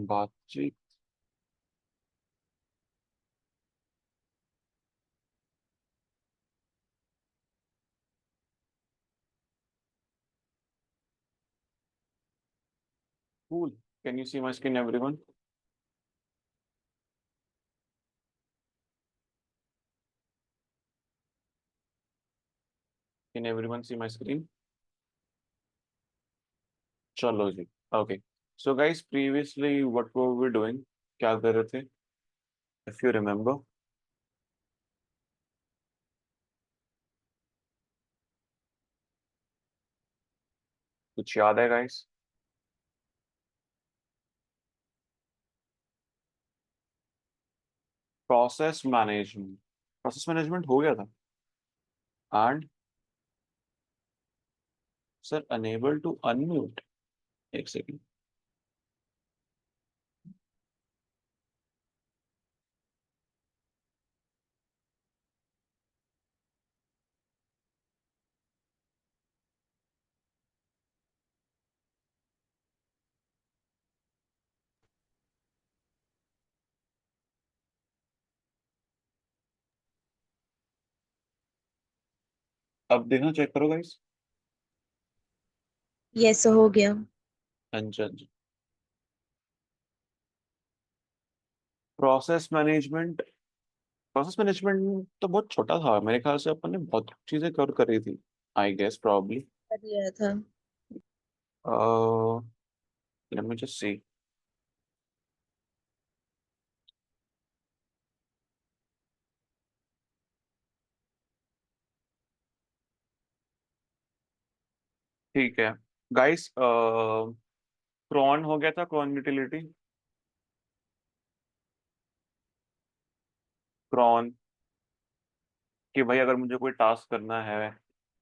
बातचीत। Cool. Can you see my screen, everyone? Can everyone see my screen? चलो जी। Okay. So guys, previously what were we doing? क्या कर रहे थे? If you remember, कुछ याद है guys? Process management. Process management हो गया था। And sir unable to unmute. एक सेकेंड। अब देखना, चेक करो गाइस। यस हो गया। हाँ जी, हाँ जी। Process management. प्रोसेस मैनेजमेंट तो बहुत छोटा था मेरे ख्याल से, अपन ने बहुत चीजें कवर करी थी। I guess probably. कर लिया था। Let me just see. ठीक है गाइस। क्रॉन हो गया था, क्रॉन यूटिलिटी। क्रॉन कि भाई अगर मुझे कोई टास्क करना है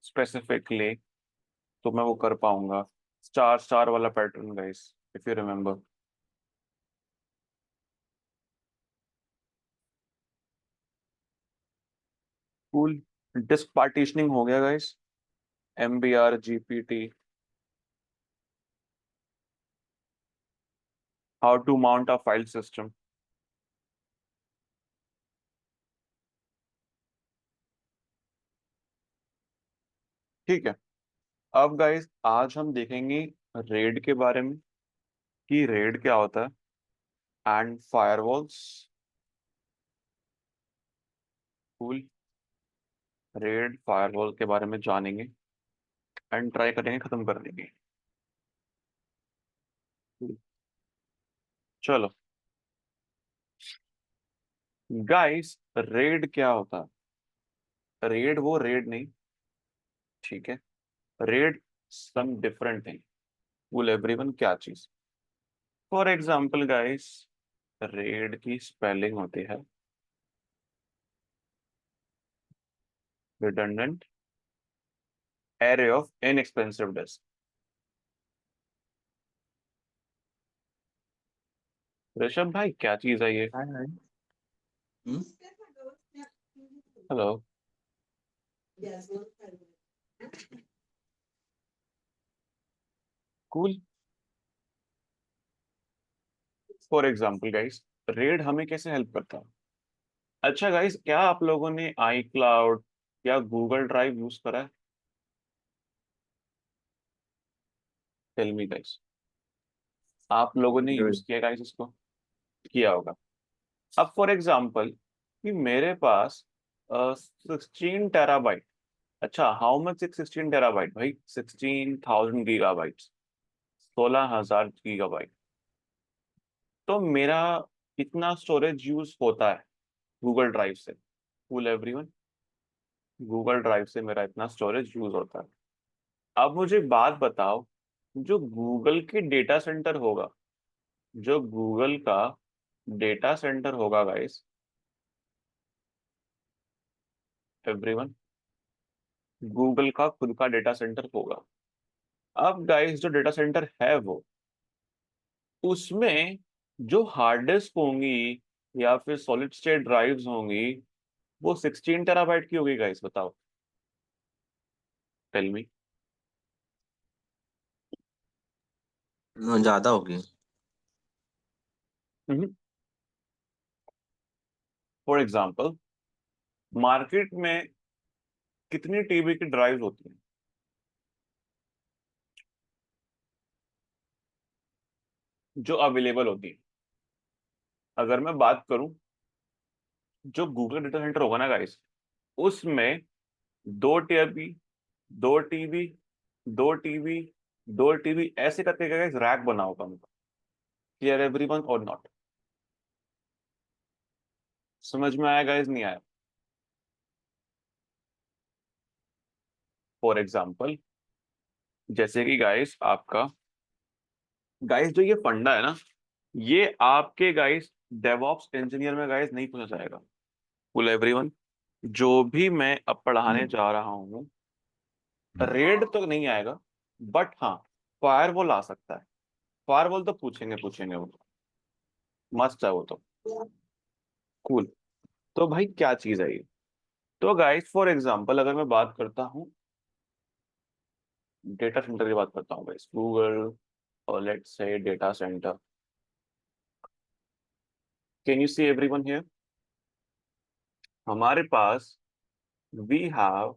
स्पेसिफिकली तो मैं वो कर पाऊंगा। स्टार स्टार वाला pattern guys, if you remember. Cool. Disk partitioning हो गया guys. MBR GPT। How to mount a file system. ठीक है। अब गाइस आज हम देखेंगे रेड के बारे में, कि रेड क्या होता है, and firewalls. Cool. Red firewall के बारे में जानेंगे एंड ट्राई करेंगे खत्म करने की। Cool. चलो गाइस, रेड क्या होता है? रेड वो रेड नहीं, ठीक है। RAID some different thing. Will everyone क्या चीज? फॉर एग्जांपल गाइस, रेड की स्पेलिंग होती है redundant array of inexpensive disk. Rishabh भाई, क्या चीज है ये? Hi hi. Hmm. Hello. Cool. For example guys, RAID हमें कैसे हेल्प करता है? अच्छा गाइस, क्या आप लोगों ने आई क्लाउड या गूगल ड्राइव यूज करा है? Tell me guys. आप लोगों ने यूज किया गाइस इसको? किया होगा। अब फॉर एग्जांपल कि मेरे पास 16 टेराबाइट। अच्छा, हाउ मच इज 16 टेराबाइट भाई? 16,000 गीगाबाइट। 16,000 गीगाबाइट। तो मेरा कितना स्टोरेज यूज होता है गूगल ड्राइव से? फुल एवरीवन, गूगल ड्राइव से मेरा इतना स्टोरेज यूज होता है। अब मुझे बात बताओ, जो गूगल की डेटा सेंटर होगा, जो गूगल का डेटा सेंटर होगा गाइस, एवरीवन, गूगल का खुद का डेटा सेंटर होगा। अब गाइस जो डेटा सेंटर है वो, उसमें जो हार्ड डिस्क होंगी या फिर सॉलिड स्टेट ड्राइव्स होंगी, वो 16 टेराबाइट की होगी गाइस, बताओ। Tell me. ज्यादा होगी। फॉर एग्जाम्पल, मार्केट में कितनी टीबी की ड्राइव होती है? जो अवेलेबल होती है। अगर मैं बात करूं, जो गूगल डेटा सेंटर होगा ना गाइस, उसमें 2 टीबी, 2 टीबी, 2 टीबी, 2 टीबी ऐसे करके गाइस रैक बना होगा उनका। क्लियर एवरीवन और नॉट? समझ में आया गाइस, नहीं आया? फॉर एग्जाम्पल, जैसे कि गाइस आपका, गाइस जो ये फंडा है ना, ये आपके गाइस डेवऑप्स इंजीनियर में गाइस नहीं पूछा जाएगा। फुल एवरीवन, जो भी मैं अब पढ़ाने जा रहा हूँ, रेड तो नहीं आएगा, बट हाँ, फायरवॉल आ सकता है। फायरवॉल तो पूछेंगे पूछेंगे, वो मस्त है वो तो। कूल। तो भाई क्या चीज है ये? तो गाइस फॉर एग्जांपल अगर मैं बात करता हूँ, डेटा सेंटर की बात करता हूँ गाइस, गूगल, और let's say data center. Can you see everyone here? हमारे पास वी हैव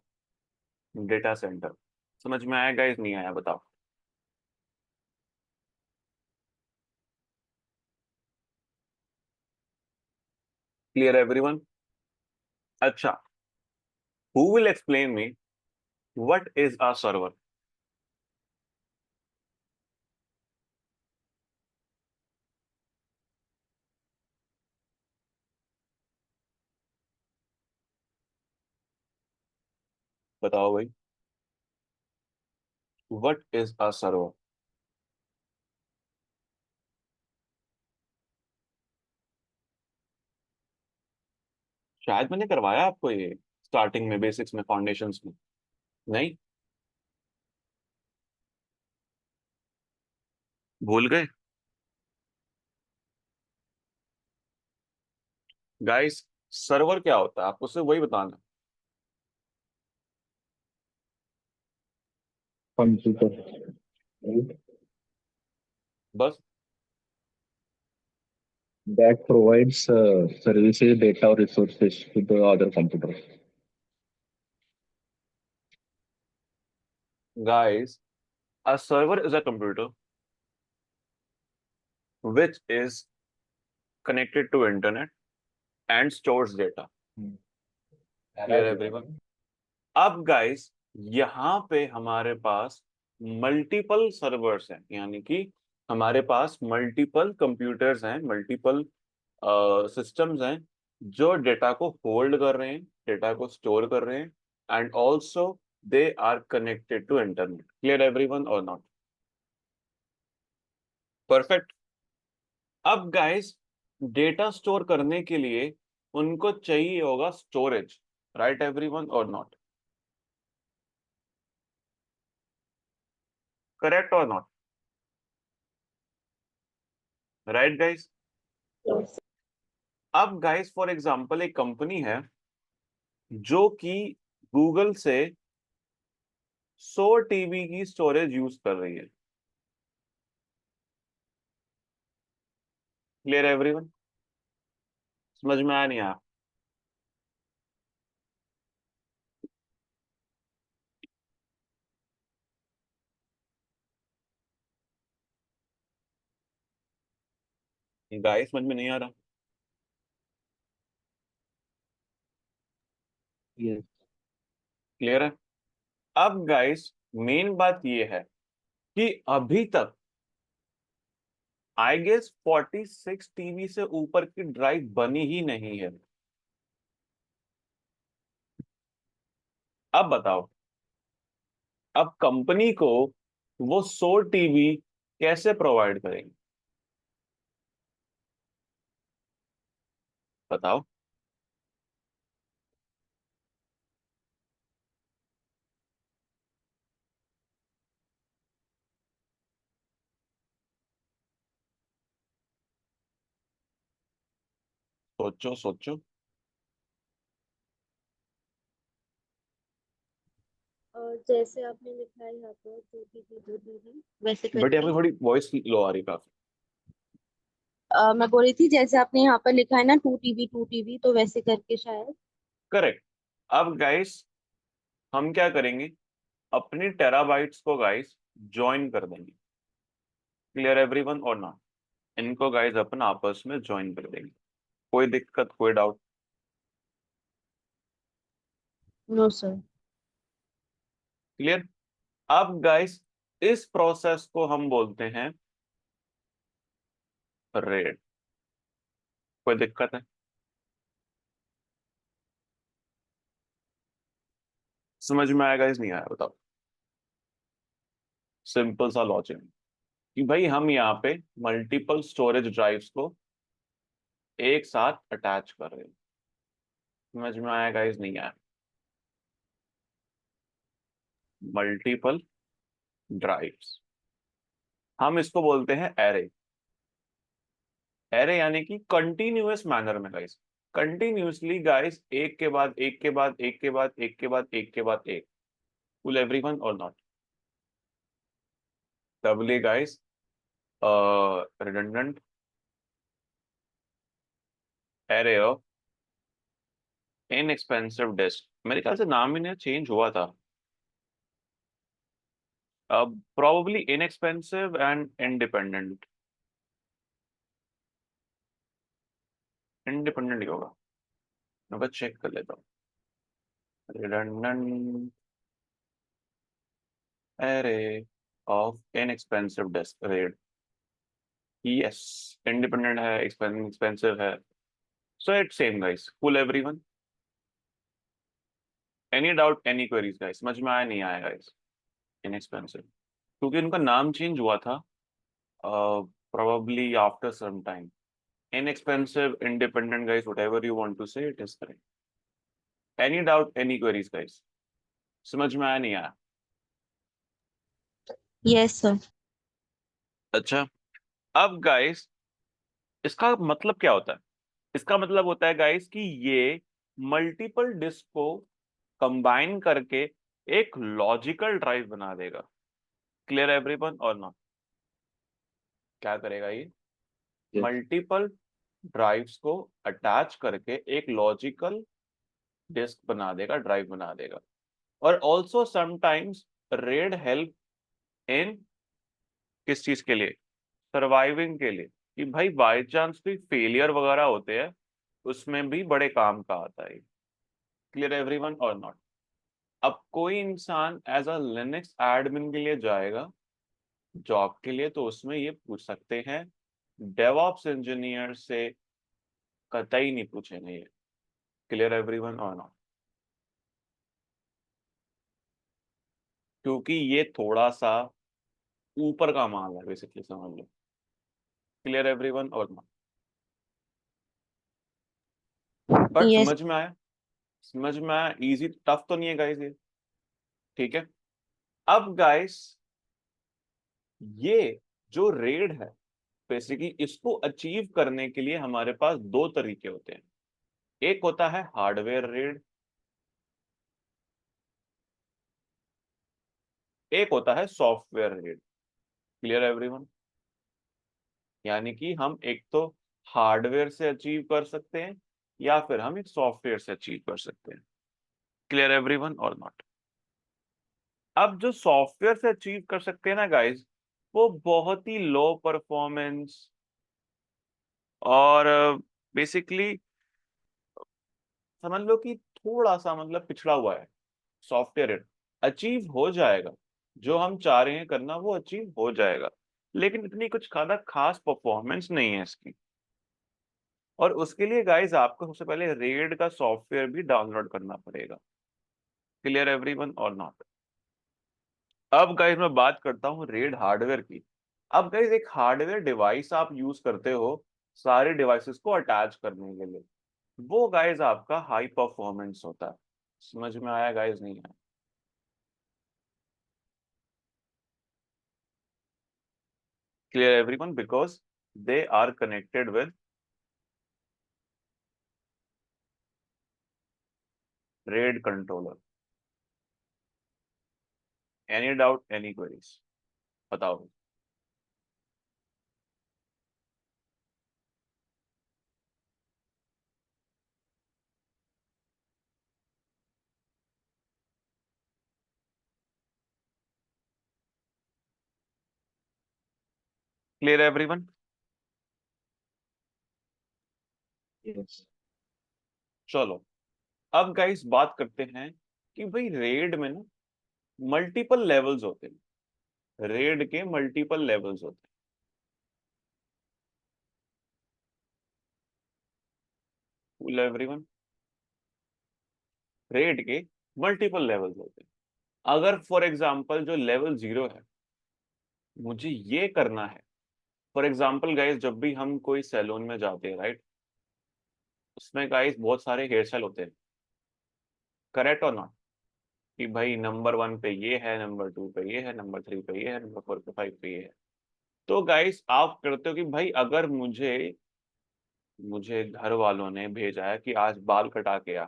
डेटा सेंटर। समझ में आया गाइस, नहीं आया बताओ? Clear everyone? अच्छा, who will explain me what is a server? बताओ भाई, व्हाट इज अ सर्वर? शायद मैंने करवाया आपको ये स्टार्टिंग में, बेसिक्स में, फाउंडेशंस में। नहीं? भूल गए? गाइस, सर्वर क्या होता है आपको सिर्फ वही बताना। Computer, right? बस? That provides services, data, or resources to the other computer. Guys, a server is a computer which is connected to internet and stores data. Hmm. Clear everyone? अब guys, यहाँ पे हमारे पास मल्टीपल सर्वर्स हैं, यानी कि हमारे पास multiple computers हैं, multiple systems हैं, जो डेटा को होल्ड कर रहे हैं, डेटा को स्टोर कर रहे हैं, and also they are connected to internet. Clear everyone और नॉट? परफेक्ट। अब गाइस, डेटा स्टोर करने के लिए उनको चाहिए होगा स्टोरेज। राइट एवरीवन और not? Correct or not? Right guys? अब गाइस फॉर एग्जांपल एक कंपनी है जो कि गूगल से 100 टीबी की स्टोरेज यूज कर रही है। Clear everyone? समझ में आया, नहीं आया? गाइस समझ में नहीं आ रहा? Yes. क्लियर है? अब गाइस, मेन बात ये है कि अभी तक आई गेस 46 टीबी से ऊपर की ड्राइव बनी ही नहीं है। अब बताओ, अब कंपनी को वो 100 टीबी कैसे प्रोवाइड करेंगे? बताओ। सोचो सोचो। जैसे आपने लिखा है यहाँ पर 2 TB 2 TB वैसे बट यहाँ करके। पे थोड़ी वॉइस लो आ रही काफी। मैं बोल रही थी जैसे आपने यहाँ पर लिखा है ना 2 TB 2 TB, तो वैसे करके शायद। करेक्ट। अब गाइस हम क्या करेंगे, अपनी टेराबाइट्स को गाइस ज्वाइन कर देंगे। क्लियर एवरीवन और ना, इनको गाइस अपन आपस में ज्वाइन कर देंगे। कोई दिक्कत, कोई डाउट? No sir. क्लियर। अब गाइस इस प्रोसेस को हम बोलते हैं रेड। कोई दिक्कत है? समझ में आया गाइस, नहीं आया बताओ? सिंपल सा लॉजिक कि भाई हम यहाँ पे मल्टीपल स्टोरेज ड्राइव्स को एक साथ अटैच कर रहे हैं। समझ में आया गाइस, नहीं आया? मल्टीपल ड्राइव्स, हम इसको बोलते हैं एरे। एरे यानी कि कंटिन्यूअस मैनर में गाइस, कंटिन्यूअसली गाइस, एक के बाद एक के बाद एक के बाद एक के बाद एक के बाद एक। फुल एवरीवन और not? Doubly guys redundant array of inexpensive disk. मेरे ख्याल से नाम ही नहीं चेंज हुआ था। Probably inexpensive and independent. Independent ही होगा, मैं बस चेक कर लेता हूँ। Redundant array of inexpensive disk RAID. Yes, independent है, एक्सपेंसिव है। So it's same guys. Full everyone, any doubt, any queries guys? समझ में आया, नहीं आया गाइस? इनएक्सपेंसिव क्योंकि उनका नाम चेंज हुआ था probably after some time. Inexpensive, independent guys, whatever you want to say, it is correct. Any doubt, any queries guys? समझ में आया, नहीं आया? Yes sir. अच्छा, अब गाइस इसका मतलब क्या होता है? इसका मतलब होता है गाइस कि ये मल्टीपल डिस्क को कंबाइन करके एक लॉजिकल ड्राइव बना देगा। क्लियर एवरीवन और नॉट? क्या करेगा ये? Yes. मल्टीपल ड्राइव्स को अटैच करके एक लॉजिकल डिस्क बना देगा, ड्राइव बना देगा। और also sometimes red help in किस चीज के लिए? सर्वाइविंग के लिए, कि भाई बाय चांस कोई फेलियर वगैरह होते हैं उसमें भी बड़े काम का आता है। क्लियर एवरीवन और नॉट? अब कोई इंसान एज अ लिनक्स एडमिन के लिए जाएगा जॉब के लिए, तो उसमें ये पूछ सकते हैं, डेवऑप्स इंजीनियर से कतई नहीं पूछेंगे ये। क्लियर एवरीवन और नॉट? क्योंकि ये थोड़ा सा ऊपर का माल है बेसिकली, समझ लो। क्लियर एवरीवन और नॉट? But yes. समझ में आया? समझ में आया? इजी टफ तो नहीं है गाइस ये? ठीक है। अब गाइस ये जो रेड है, बेसिकली इसको अचीव करने के लिए हमारे पास दो तरीके होते हैं। एक होता है हार्डवेयर रेड, एक होता है सॉफ्टवेयर रेड। Clear everyone? यानी कि हम एक तो हार्डवेयर से अचीव कर सकते हैं या फिर हम एक सॉफ्टवेयर से अचीव कर सकते हैं। क्लियर एवरीवन और नॉट? अब जो सॉफ्टवेयर से अचीव कर सकते हैं ना गाइस, वो बहुत ही लो परफॉर्मेंस और बेसिकली समझ लो कि थोड़ा सा मतलब पिछड़ा हुआ है। सॉफ्टवेयर अचीव हो जाएगा, जो हम चाह रहे हैं करना वो अचीव हो जाएगा, लेकिन इतनी कुछ ज्यादा खास परफॉर्मेंस नहीं है इसकी। और उसके लिए गाइस आपको सबसे पहले रेड का सॉफ्टवेयर भी डाउनलोड करना पड़ेगा। क्लियर एवरीवन और नॉट? अब गाइस मैं बात करता हूँ रेड हार्डवेयर की। अब गाइस एक हार्डवेयर डिवाइस आप यूज करते हो सारे डिवाइसेस को अटैच करने के लिए, वो गाइस आपका हाई परफॉर्मेंस होता है। समझ में आया गाइस, नहीं आया? Clear everyone? Because they are connected with RAID controller. Any doubt, any queries? बताओ। Clear everyone? yes. चलो, अब गाइस बात करते हैं कि भाई रेड में ना मल्टीपल लेवल्स होते हैं। रेड के मल्टीपल लेवल्स होते हैं एवरीवन। रेड के मल्टीपल लेवल्स होते हैं। अगर फॉर एग्जांपल जो लेवल 0 है, मुझे ये करना है। फॉर एग्जांपल गाइस, जब भी हम कोई सैलून में जाते हैं, राइट, उसमें गाइस बहुत सारे हेयर स्टाइल होते हैं, करेक्ट और नॉट? कि भाई नंबर 1 पे ये है, नंबर 2 पे ये है, नंबर 3 पे ये है, नंबर 4 पे 5 पे ये है। तो गाइस आप करते हो कि भाई अगर मुझे मुझे घर वालों ने भेजा है कि आज बाल कटा के आ,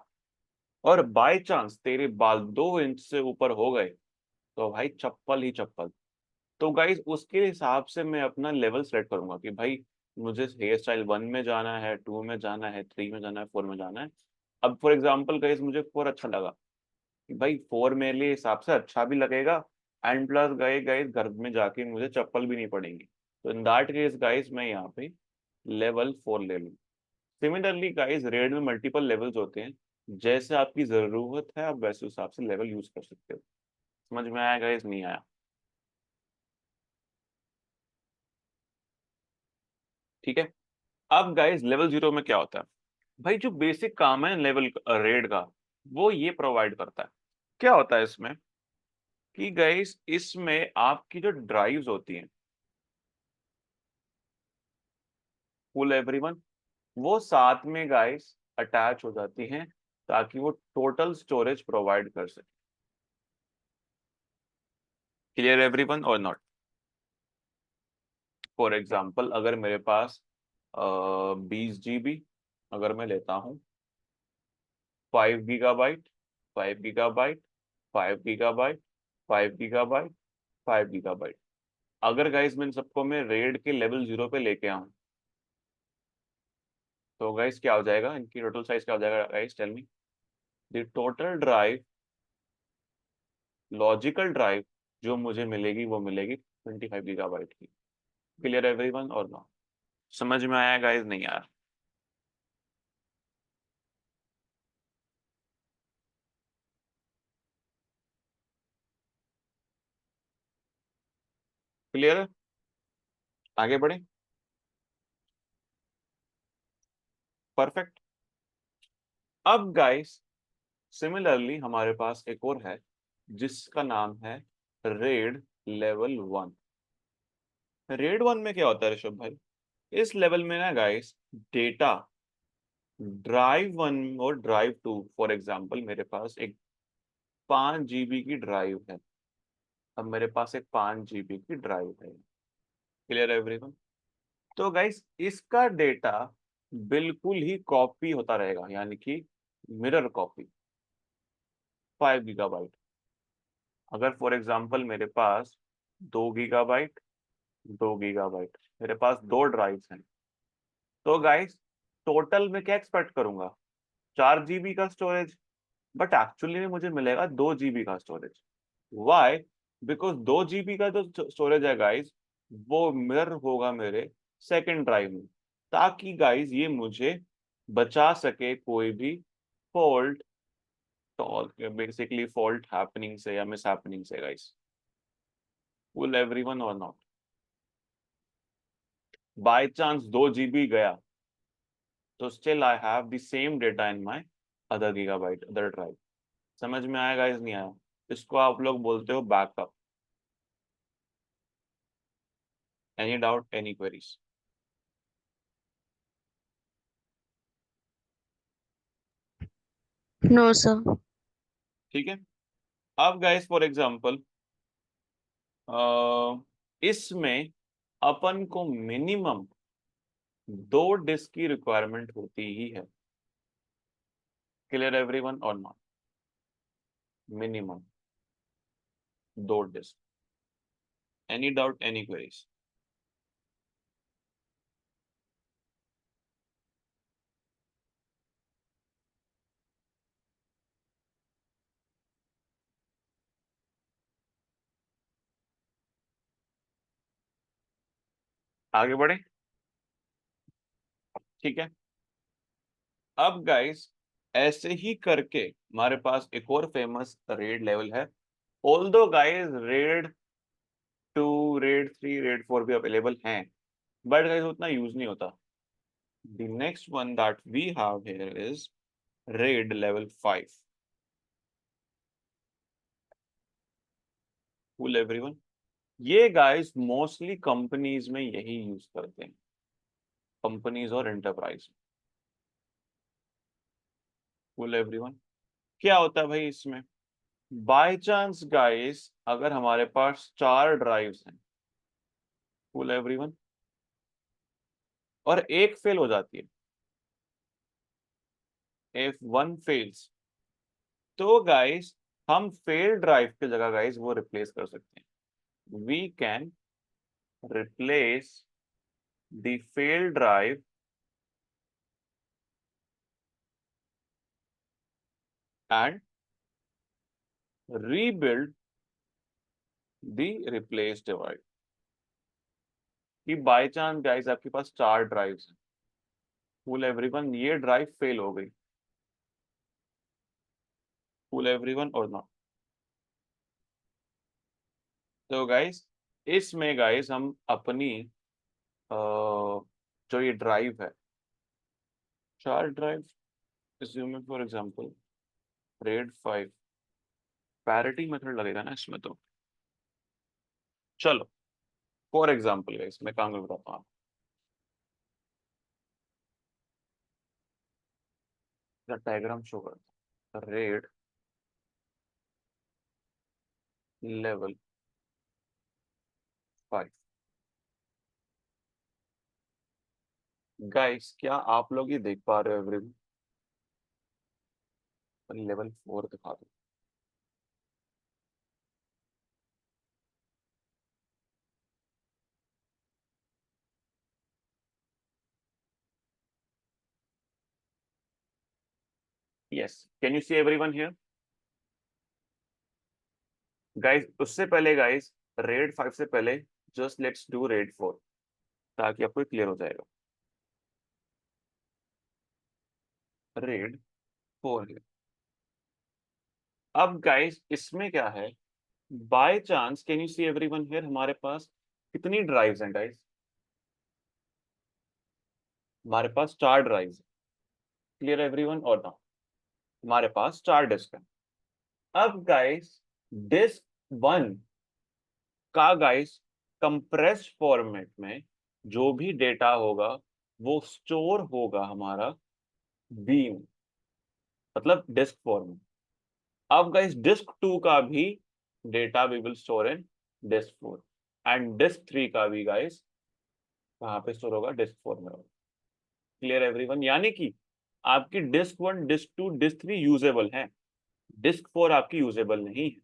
और बाय चांस तेरे बाल 2 इंच से ऊपर हो गए, तो भाई चप्पल ही चप्पल। तो गाइस उसके हिसाब से मैं अपना लेवल सेलेक्ट करूंगा कि भाई मुझे हेयर स्टाइल 1 में जाना है, 2 में जाना है, 3 में जाना है, 4 में जाना है। अब फॉर एग्जाम्पल गाइस मुझे 4 अच्छा लगा, कि भाई 4 मेरे लिए हिसाब से अच्छा भी लगेगा, एंड प्लस गए गए घर में जाके मुझे चप्पल भी नहीं पड़ेंगी। तो इन दैट केस गाइस मैं यहाँ पे लेवल 4 ले लूँ। सिमिलरली गाइस रेड में मल्टीपल लेवल्स होते हैं, जैसे आपकी जरूरत है आप वैसे हिसाब से लेवल यूज कर सकते हो। समझ में आया गाइस? नहीं आया? ठीक है। अब गाइस लेवल 0 में क्या होता है? भाई जो बेसिक काम है लेवल रेड का, वो ये प्रोवाइड करता है। क्या होता है इसमें? कि गाइस इसमें आपकी जो ड्राइव्स होती हैं, फुल एवरीवन, वो साथ में गाइस अटैच हो जाती हैं, ताकि वो टोटल स्टोरेज प्रोवाइड कर सके। क्लियर एवरीवन और नॉट? फॉर एग्जाम्पल अगर मेरे पास 20 GB अगर मैं लेता हूँ, 5 GB, 5 GB, 5 GB, 5 GB, 5 GB, अगर गाइस मैं इन सबको मैं रेड के लेवल 0 पे लेके आऊं, तो गाइस क्या हो जाएगा? इनकी टोटल साइज क्या हो जाएगा guys? Tell me. The total drive, logical drive जो मुझे मिलेगी वो मिलेगी 25 GB की। क्लियर एवरीवन और नॉट? समझ में आया गाइस? नहीं यार? क्लियर है? आगे बढ़े? परफेक्ट। अब गाइस सिमिलरली हमारे पास एक और है, जिसका नाम है रेड लेवल 1। रेड 1 में क्या होता है ऋषभ भाई? इस लेवल में ना गाइस डेटा ड्राइव 1 और ड्राइव 2, फॉर एग्जांपल मेरे पास एक 5 GB की ड्राइव है। अब मेरे पास एक 5 GB की ड्राइव है। Clear everyone? तो गाइस इसका डेटा बिल्कुल ही कॉपी होता रहेगा, यानी कि मिरर कॉपी, 5 GB। अगर फॉर एग्जांपल मेरे पास 2 GB, 2 GB, मेरे पास दो ड्राइव्स हैं, तो गाइस टोटल में क्या एक्सपेक्ट करूंगा? 4 GB का स्टोरेज। बट एक्चुअली में मुझे मिलेगा 2 GB का स्टोरेज। वाई? बिकॉज 2 GB का जो स्टोरेज है गाइस, वो मिरर होगा मेरे सेकंड ड्राइव में, ताकि गाइस ये मुझे बचा सके कोई भी फॉल्ट, बेसिकली फॉल्ट हैपनिंग से या मिस हैपनिंग से गाइस। विल एवरीवन और नॉट? बाय चांस 2 GB गया, तो still I have the same data in my other gigabyte, other drive. समझ में आया गाइस? नहीं आया? इसको आप लोग बोलते हो backup. Any doubt, any queries? No sir. ठीक है। अब गाइस फॉर एग्जांपल इसमें अपन को मिनिमम 2 डिस्क की रिक्वायरमेंट होती ही है। क्लियर एवरीवन और not? Minimum 2 disk. Any doubt, any queries? आगे बढ़े, ठीक है। अब गाइस ऐसे ही करके हमारे पास एक और फेमस रेड लेवल है। Although guys red 2, red 3, red 4 भी अवेलेबल हैं, बट गाइस उतना यूज नहीं होता। The next one that we have here is raid level 5. Cool everyone. ये गाइस मोस्टली कंपनीज में यही यूज करते हैं, कंपनीज और एंटरप्राइज। Cool everyone. क्या होता है भाई इसमें? बाय चांस गाइस अगर हमारे पास 4 ड्राइव्स हैं, Cool everyone, और एक फेल हो जाती है, if one fails, तो गाइस हम फेल ड्राइव की जगह गाइस वो रिप्लेस कर सकते हैं। We can replace the failed drive and rebuild the replaced device। कि बाय चांस गाइस आपके पास 4 ड्राइव्स हैं, फुल एवरीवन, ये ड्राइव फेल हो गई, फुल एवरीवन और नॉट, तो गाइस इसमें गाइस हम अपनी जो ये ड्राइव है, 4 drive, assuming for example red 5, parity method लगेगा ना इसमें, तो चलो फॉर एग्जांपल गाइस मैं काम करता हूँ, डायग्राम शो करता हूँ, रेड लेवल 5। गाइस क्या आप लोग ये देख पा रहे हो एवरीवन? लेवल 4 दिखा दो। Yes, can you see everyone here? Guys उससे पहले गाइस रेड 5 से पहले जस्ट लेट्स डू रेड 4, ताकि आपको क्लियर हो जाएगा। रेड 4 है। अब गाइस इसमें क्या है, by chance can you see everyone here, हमारे पास कितनी ड्राइव्स हैं गाइस? हमारे पास 4 ड्राइव्स हैं, क्लियर एवरीवन और ना? हमारे पास 4 डिस्क हैं। अब गाइस डिस्क 1 का गाइस कंप्रेस्ड फॉर्मेट में जो भी डेटा होगा वो स्टोर होगा हमारा बी में, मतलब डिस्क फॉर्मेट। अब गाइस डिस्क 2 का भी data we will store in disk 4, and disk 3 का भी गाइस कहाँ पे स्टोर होगा? डिस्क 4 में होगा। Clear everyone? यानी कि आपकी डिस्क 1, डिस्क 2, डिस्क 3 यूजेबल है, डिस्क 4 आपकी यूजेबल नहीं है।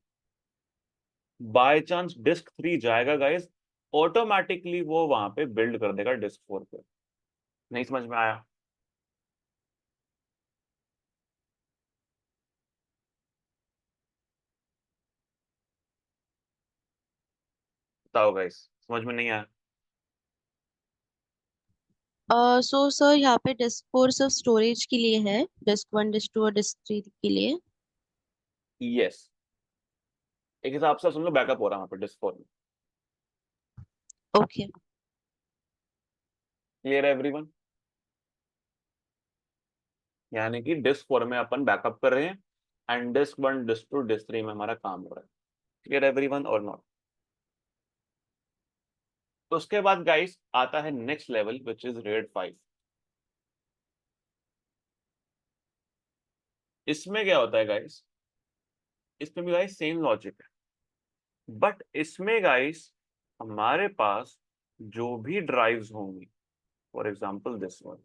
बाय चांस डिस्क 3 जाएगा गाइस, ऑटोमेटिकली वो वहां पे बिल्ड कर देगा डिस्क 4 पे। नहीं समझ में आया? बताओ गाइस, समझ में नहीं आया? सो सर यहाँ पे डिस्क फोर सिर्फ स्टोरेज के लिए है, डिस्क वन डिस्क टू और डिस्क थ्री के लिए। यस, एक हिसाब से समझ लो बैकअप हो रहा है वहां पे डिस्क 4 में। ओके। Clear everyone? यानी कि डिस्क 4 में अपन बैकअप कर रहे हैं, एंड डिस्क 1, डिस्क 2, डिस्क 3 में हमारा काम हो रहा है। क्लियर एवरीवन और नॉट? तो उसके बाद गाइस आता है next level which is red 5। इसमें क्या होता है गाइस? इसमें भी गाइस सेम लॉजिक है, बट इसमें गाइस हमारे पास जो भी ड्राइव्स होंगी, for example this one,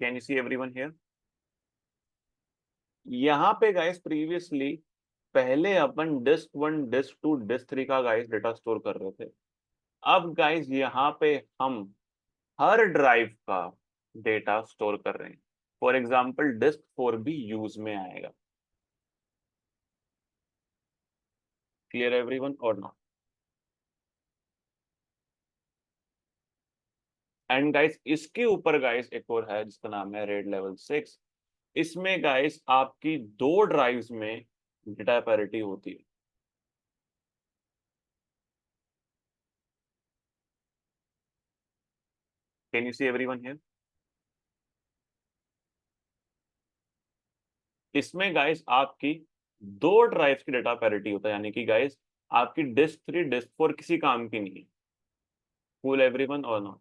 can you see everyone here? यहाँ पे गाइस प्रीवियसली पहले अपन डिस्क 1, डिस्क 2, डिस्क 3 का गाइस डेटा स्टोर कर रहे थे। अब गाइस यहाँ पे हम हर ड्राइव का डेटा स्टोर कर रहे हैं। फॉर एग्जांपल डिस्क 4 भी यूज में आएगा। क्लियर एवरीवन और नॉट? एंड गाइस इसके ऊपर गाइस एक और है जिसका नाम है रेड लेवल 6। इसमें गाइस आपकी 2 ड्राइव्स में डेटा पैरिटी होती है। Can you see everyone here? इसमें गाइस आपकी 2 ड्राइव्स की डेटा पैरिटी होता है, यानी कि गाइस आपकी डिस्क 3 डिस्क 4 किसी काम की नहीं है। फुल एवरीवन और नॉट?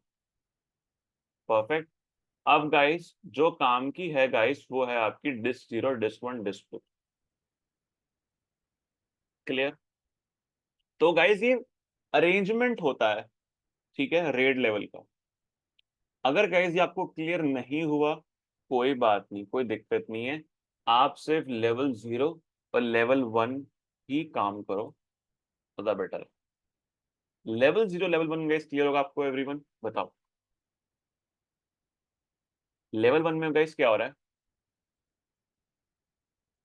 परफेक्ट। अब गाइस जो काम की है गाइस वो है आपकी डिस्क 0 डिस्क 1 डिस्क 2। क्लियर? तो गाइस ये अरेंजमेंट होता है, ठीक है, रेड लेवल का। अगर गाइस ये आपको क्लियर नहीं हुआ, कोई बात नहीं, कोई दिक्कत नहीं है। आप सिर्फ लेवल 0 और लेवल 1 ही काम करो, ज्यादा बेटर है। लेवल 0 लेवल 1 गाइस क्लियर होगा आपको एवरीवन? बताओ। लेवल 1 में गाइस क्या हो रहा है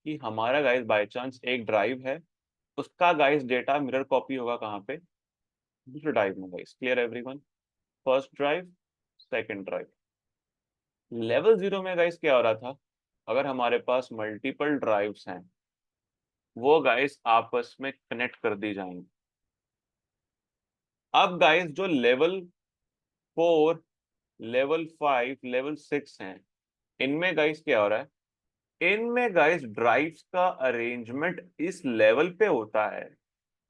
कि हमारा गाइस बाय चांस एक ड्राइव है, उसका गाइस डेटा मिरर कॉपी होगा कहाँ पे? दूसरे ड्राइव में guys. Clear everyone? First drive, second drive. Level 0 में गाइस क्या हो रहा था, अगर हमारे पास मल्टीपल ड्राइव्स हैं वो गाइस आपस में कनेक्ट कर दी जाएंगी। अब गाइस जो लेवल 4 लेवल 5 लेवल 6 हैं, इनमें गाइस क्या हो रहा है, इनमें गाइस ड्राइव्स का अरेंजमेंट इस लेवल पे होता है।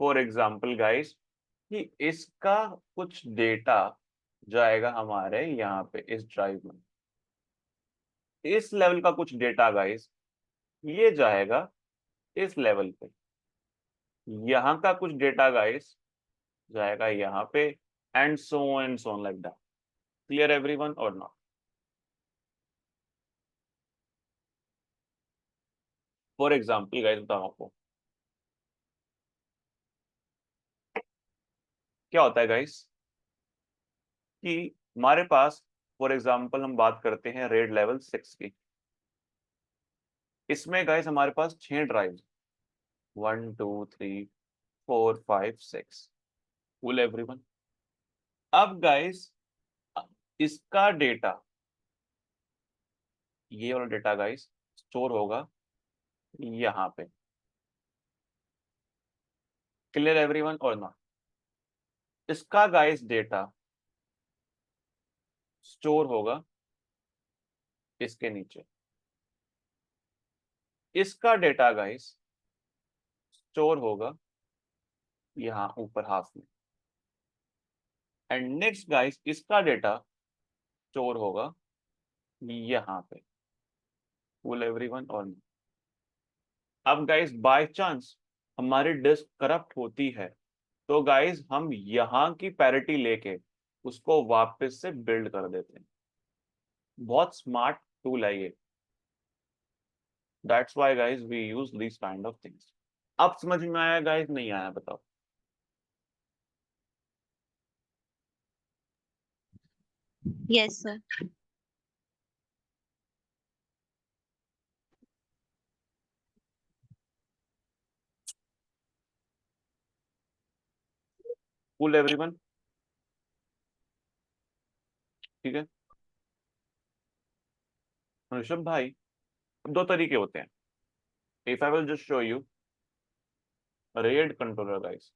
फॉर एग्जांपल गाइस कि इसका कुछ डेटा जाएगा हमारे यहाँ पे इस ड्राइव में, इस लेवल का कुछ डेटा गाइस ये जाएगा इस लेवल पे, यहाँ का कुछ डेटा गाइस जाएगा यहाँ पे, and so on like that. Clear everyone और नॉट? फॉर एग्जाम्पल गाइस बताऊँ आपको क्या होता है गाइस कि हमारे पास, फॉर एग्जाम्पल हम बात करते हैं रेड लेवल 6 की। इसमें गाइस हमारे पास 6 ड्राइव, 1 2 3 4 5 6। Full everyone? अब गाइस इसका डेटा, ये वाला डेटा गाइस स्टोर होगा यहाँ पे। क्लियर एवरीवन और नॉट? इसका गाइस डेटा स्टोर होगा इसके नीचे, इसका डेटा गाइस स्टोर होगा यहाँ ऊपर हाफ में, एंड नेक्स्ट गाइस इसका डेटा स्टोर होगा यहाँ पे। फुल एवरीवन और नॉट? अब गाइस बाय चांस हमारी डिस्क करप्ट होती है तो गाइस हम यहाँ की पैरिटी लेके उसको वापस से बिल्ड कर देते हैं। बहुत स्मार्ट टूल है ये। That's why guys we use this kind of things. अब समझ में आया गाइस? नहीं आया? बताओ। Yes sir. Full everyone? ठीक है ऋषभ भाई, दो तरीके होते हैं। If I will just show you RAID controller guys,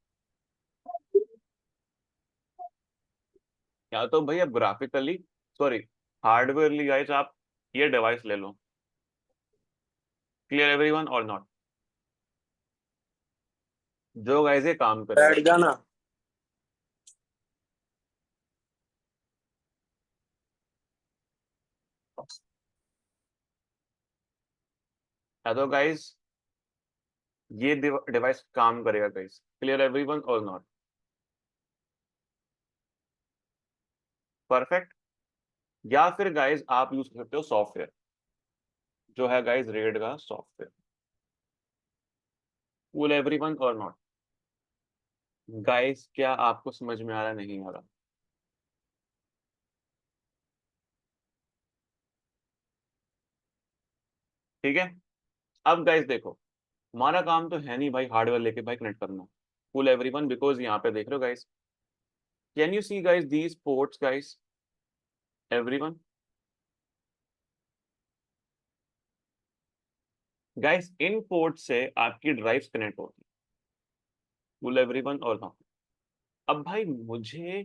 या तो भाई आप ग्राफिकली, सॉरी हार्डवेयरली गाइस आप ये डिवाइस ले लो। क्लियर एवरीवन और नॉट? जो गाइस ये काम करेगा। बैठ जाना। या तो गाइस ये डिवाइस काम करेगा गाइस। क्लियर एवरीवन और नॉट? परफेक्ट। या फिर गाइस आप यूज कर सकते हो सॉफ्टवेयर, जो है गाइस रेड का सॉफ्टवेयर। फुल एवरीवन और नॉट? गाइस क्या आपको समझ में आ रहा, नहीं आ रहा? ठीक है। अब गाइस देखो, हमारा काम तो है नहीं भाई हार्डवेयर लेके भाई कनेक्ट करना। फुल एवरीवन, बिकॉज यहाँ पे देख रहे हो guys, can you see guys these ports guys? Everyone? Guys in port से आपकी ड्राइव्स कनेक्ट होती है। फुल एवरीवन और हाँ। अब भाई मुझे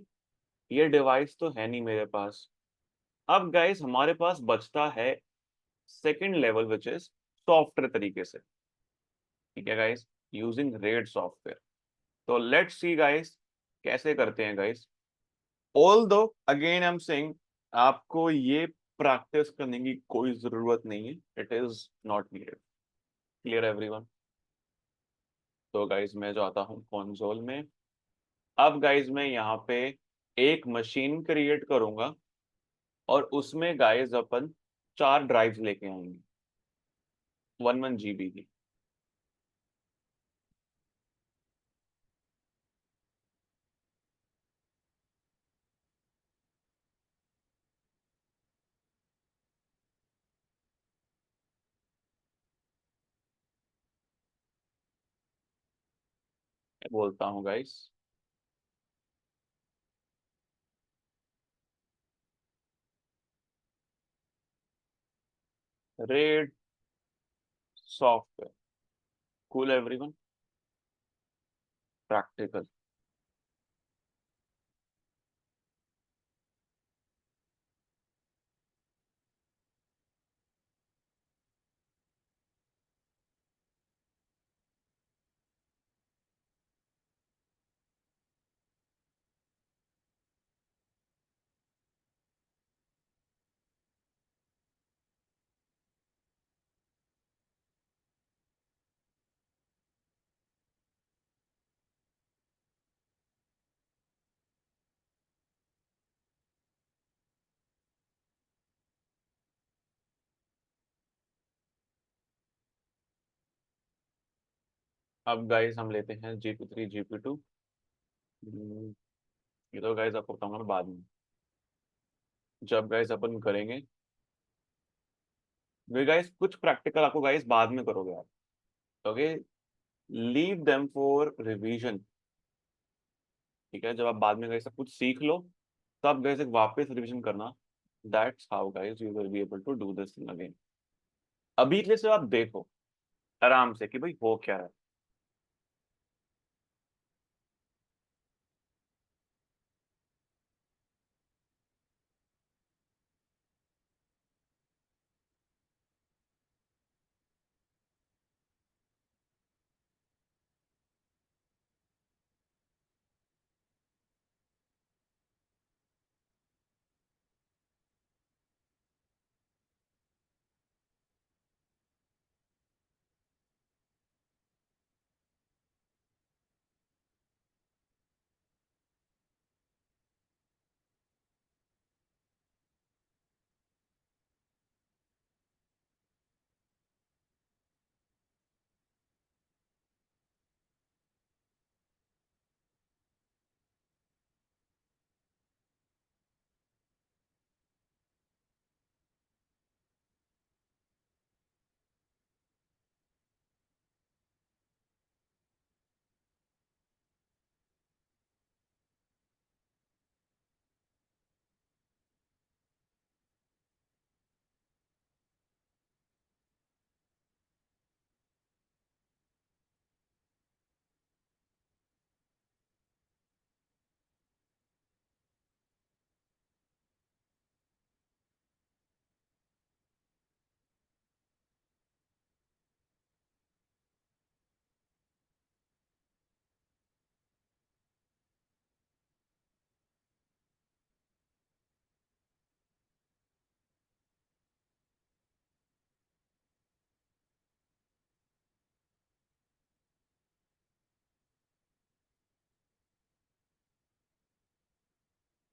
ये डिवाइस तो है नहीं मेरे पास। अब गाइस हमारे पास बचता है second level which is software तरीके से। ठीक है गाइस, यूजिंग रेड सॉफ्टवेयर। तो लेट्स सी गाइस कैसे करते हैं गाइस। ऑल दो अगेन आई एम सेइंग, आपको ये प्रैक्टिस करने की कोई जरूरत नहीं है, it is not needed. Clear everyone? तो गाइस मैं जाता हूँ कंसोल में। अब गाइस मैं यहाँ पे एक मशीन क्रिएट करूंगा और उसमें गाइस अपन 4 ड्राइव्स लेके आएंगे, 1 1 GB की। मैं बोलता हूँ guys, red software, cool everyone, practical. अब गाइस हम लेते हैं GP3 GP2। ये तो गाइस आपको बताऊंगा मैं बाद में, जब गाइस अपन करेंगे। वे गाइस कुछ प्रैक्टिकल आपको गाइस बाद में करोगे आप। Okay, leave them for revision. ठीक है, जब आप बाद में गाइस सब कुछ सीख लो तब गाइस एक वापस रिवीजन करना। That's how guys you will be able to do this thing again. अभी के लिए सिर्फ आप देखो आराम से कि भाई हो क्या है।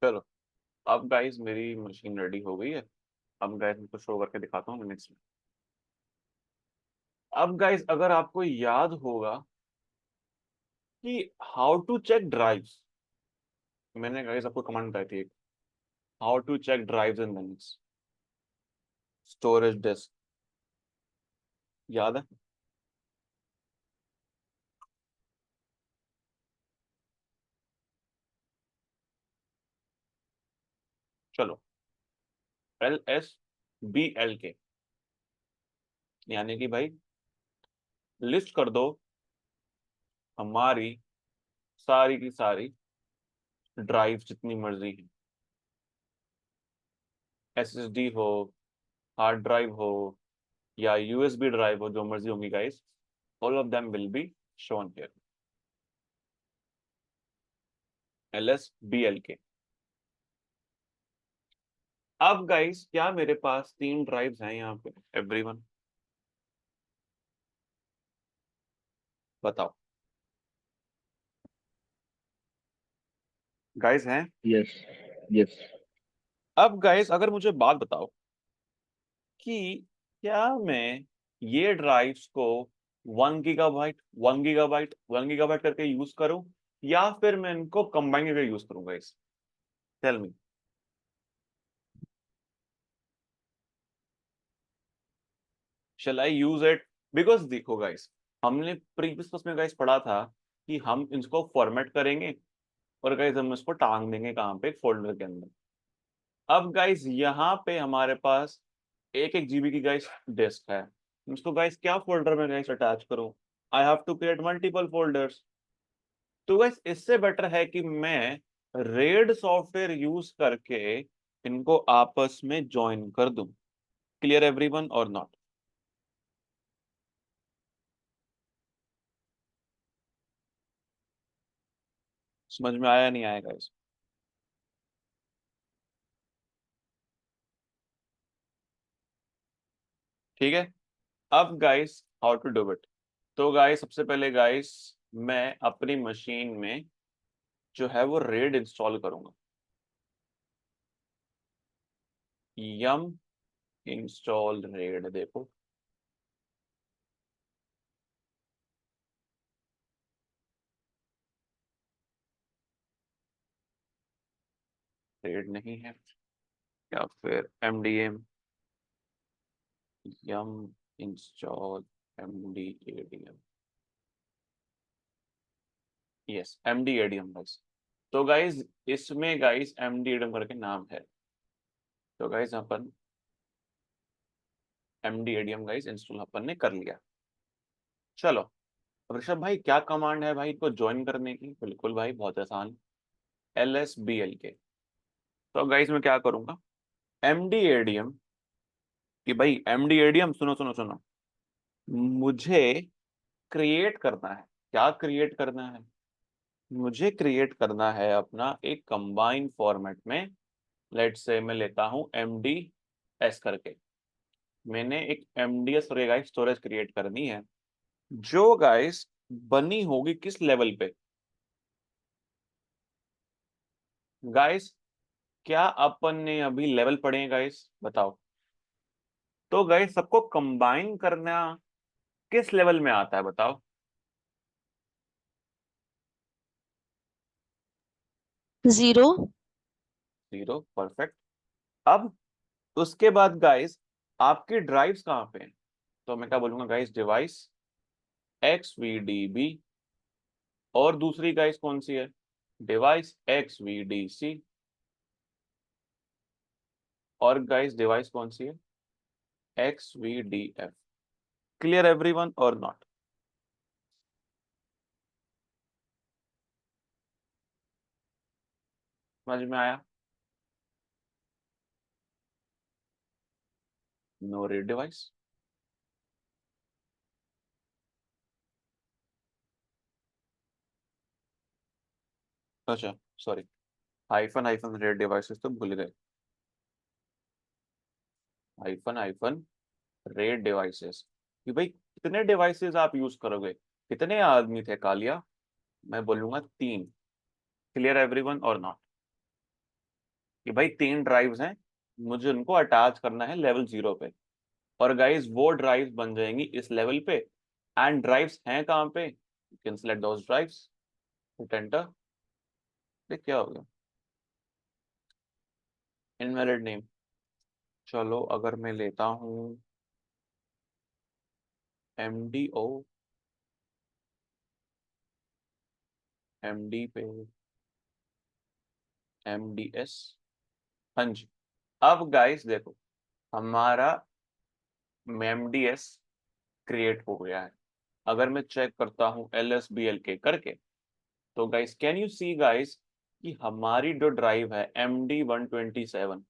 चलो, अब गाइस मेरी मशीन रेडी हो गई है। अब गाइस मैं शो करके दिखाता हूँ मिनट्स में। अब गाइस अगर आपको याद होगा कि हाउ टू चेक ड्राइव्स, मैंने गाइस आपको कमांड बताई थी एक, how to check drives in Linux, storage disk, याद है? चलो, LSBLK, यानी कि भाई लिस्ट कर दो हमारी सारी की सारी ड्राइव जितनी मर्जी है, SSD हो, हार्ड ड्राइव हो या USB ड्राइव हो, जो मर्जी होंगी guys, all of them will be shown here, LSBLK। अब गाइस क्या मेरे पास 3 ड्राइव्स हैं यहाँ पे, एवरीवन बताओ। गाइस हैं? Yes. Yes. अब गाइस अगर मुझे बात बताओ कि क्या मैं ये ड्राइव्स को 1 गीगाबाइट करके यूज करूं, या फिर मैं इनको कंबाइन करके यूज करूं guys, tell me. Shall I use it? Because देखो गाइस, हमने प्रीवियस क्लास में गाइस पढ़ा था कि हम इसको फॉर्मेट करेंगे और गाइस हम इसको टांग देंगे कहाँ पे, एक फोल्डर के अंदर। अब गाइस यहाँ पे हमारे पास 1 1 GB की गाइस डिस्क है, इसको गाइस क्या फोल्डर में गाइस अटैच करूं? I have to create multiple folders. तो गाइस इससे बेटर है कि मैं रेड सॉफ्टवेयर यूज करके इनको आपस में ज्वाइन कर दूं। क्लियर एवरीवन और नॉट? समझ में आया नहीं आया गाइस? ठीक है। अब guys how to do it? तो गाइस सबसे पहले गाइस मैं अपनी मशीन में जो है वो रेड इंस्टॉल करूंगा। यम इंस्टॉल रेड, देखो रेड नहीं है, या फिर MDM, yum install MDADM, yes MDADM guys. तो गाइस इसमें गाइस MDADM करके नाम है, तो गाइस अपन MDADM गाइस इंस्टॉल अपन ने कर लिया। चलो अब ऋषभ भाई क्या कमांड है भाई इनको ज्वाइन करने की? बिल्कुल भाई बहुत आसान, LSBLK। तो गाइस मैं क्या करूंगा, MDADM कि भाई MDADM सुनो सुनो सुनो, मुझे क्रिएट करना है। क्या क्रिएट करना है? मुझे क्रिएट करना है अपना एक कंबाइन फॉर्मेट में। लेट्स से मैं लेता हूं MDS करके, मैंने एक MDS गाइस स्टोरेज क्रिएट करनी है, जो गाइस बनी होगी किस लेवल पे? गाइस क्या अपन ने अभी लेवल पढ़े हैं गाइस, बताओ। तो गाइस सबको कंबाइन करना किस लेवल में आता है बताओ? 0। 0, परफेक्ट। अब उसके बाद गाइस आपकी ड्राइव्स कहाँ पे हैं? तो मैं क्या बोलूंगा गाइस, डिवाइस XVDB, और दूसरी गाइस कौन सी है? डिवाइस XVDC, और गाइस डिवाइस कौन सी है? XVDF। क्लियर एवरीवन और नॉट? समझ में आया? No RAID device. अच्छा sorry, hyphen hyphen RAID devices तो भूल गए, हाइफन हाइफन रेड डिवाइसेस। कि भाई कितने डिवाइसेस आप यूज करोगे? कितने आदमी थे कालिया? मैं बोलूंगा 3। क्लियर एवरीवन और नॉट? कि भाई 3 ड्राइव्स हैं, मुझे उनको अटैच करना है लेवल 0 पे, और गाइस वो ड्राइव्स बन जाएंगी इस लेवल पे। एंड ड्राइव्स हैं कहाँ पे? You can select those drives, hit enter. देख क्या हो गया, इनवैलिड नेम। चलो अगर मैं लेता हूँ MDO, MD पे MDS, हाँ जी, अब गाइस देखो, हमारा MDS क्रिएट हो गया है। अगर मैं चेक करता हूँ LSBLK करके, तो guys can you see guys कि हमारी जो ड्राइव है MD127,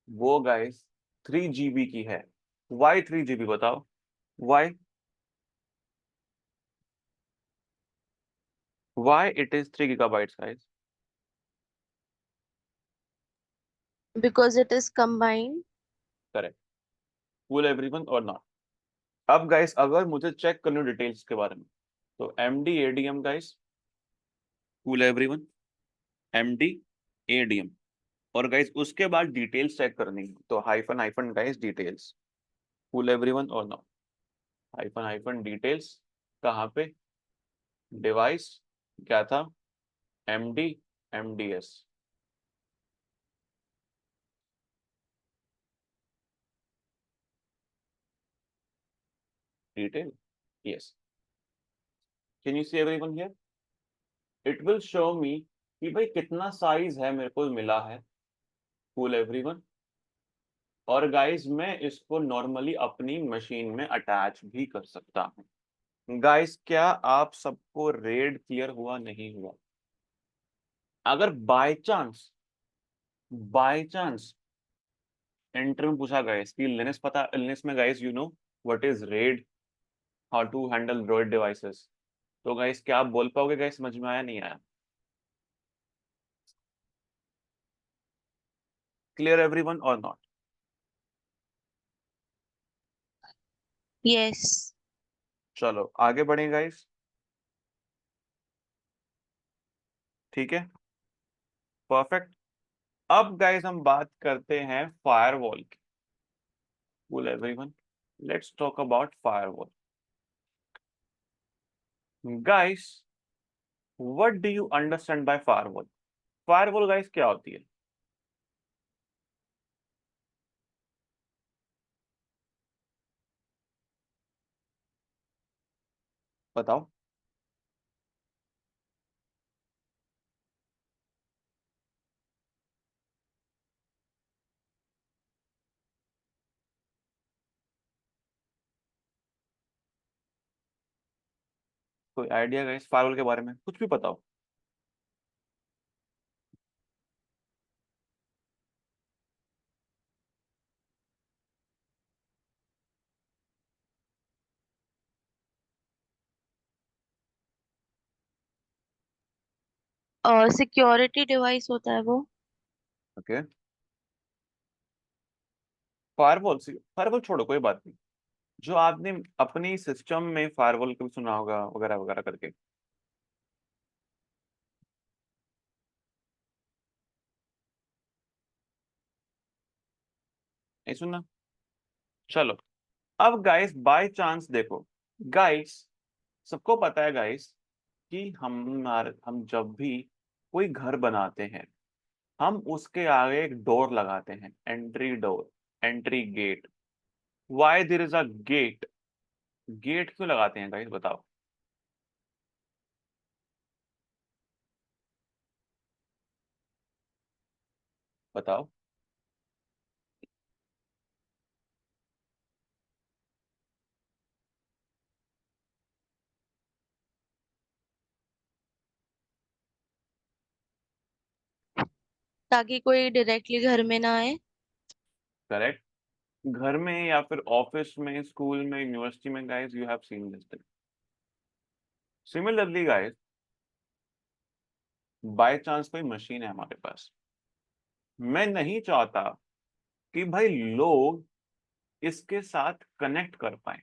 वो गाइस 3 GB की है। वाई 3 GB बताओ, why why it is 3 GB guys? because it is combined. Correct. Cool everyone और नॉट? अब गाइस अगर मुझे चेक करनी डिटेल्स के बारे में, तो MDADM guys, cool everyone, MDADM, और गाइस उसके बाद डिटेल्स चेक करनी है, तो hyphen hyphen guys details, cool everyone और नॉट? हाइफन हाइफन डिटेल्स कहाँ पे? डिवाइस क्या था? MDS। Detail, yes. Can you see everyone here? It will show मी कि भाई कितना साइज है मेरे को मिला है, कूल एवरीवन। और गाइस मैं इसको नॉर्मली अपनी मशीन में अटैच भी कर सकता हूँ। गाइस क्या आप सबको रेड क्लियर हुआ, नहीं हुआ? अगर बाय चांस इंटरव्यू में पूछा गाइस कि लिनक्स पता, लिनक्स में guys you know what is RAID, how to handle RAID devices, तो गाइस क्या आप बोल पाओगे गाइस समझ में आया नहीं आया? क्लियर एवरीवन और नॉट? Yes. चलो आगे बढ़े गाइस, ठीक है, परफेक्ट। अब गाइस हम बात करते हैं फायरवॉल की। Cool everyone, let's talk about firewall. Guys what do you understand by firewall? Firewall guys क्या होती है? बताओ। कोई आइडिया गाइस फायरवॉल के बारे में, कुछ भी बताओ। सिक्योरिटी डिवाइस होता है वो। ओके, फायरवॉल, फायरवॉल छोड़ो कोई बात नहीं, जो आपने अपनी सिस्टम में फायरवॉल को भी सुना होगा वगैरह वगैरह करके, नहीं सुनना? चलो, अब गाइस बाय चांस देखो, गाइस सबको पता है गाइस कि हम जब भी कोई घर बनाते हैं, हम उसके आगे एक डोर लगाते हैं, entry door, entry gate. Why there is a gate? Gate क्यों लगाते हैं गाइस बताओ? बताओ। ताकि कोई डायरेक्टली घर में ना आए। करेक्ट। घर में या फिर ऑफिस में, स्कूल में, यूनिवर्सिटी में guys you have seen this thing. Similarly guys, by chance कोई मशीन है हमारे पास, मैं नहीं चाहता कि भाई लोग इसके साथ कनेक्ट कर पाए।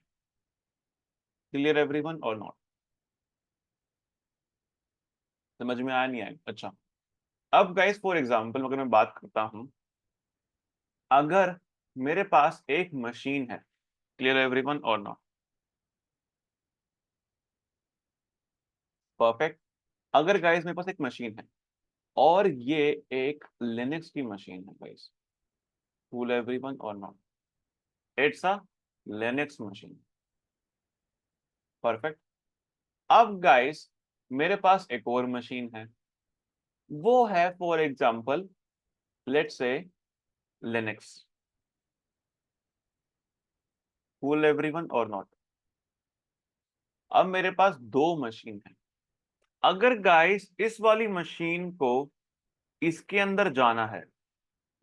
क्लियर एवरीवन और नॉट? समझ में आया नहीं आया? अच्छा, अब गाइस फॉर एग्जांपल अगर मैं बात करता हूं, अगर मेरे पास एक मशीन है, क्लियर एवरीवन और नॉट? परफेक्ट। अगर गाइस मेरे पास एक मशीन है और ये एक लिनक्स की मशीन है गाइस, कूल एवरीवन और not? It's a Linux machine, perfect. अब गाइस मेरे पास एक और मशीन है, वो है for example let's say Linux. Cool everyone और नॉट? अब मेरे पास दो मशीन है। अगर गाइस इस वाली मशीन को इसके अंदर जाना है,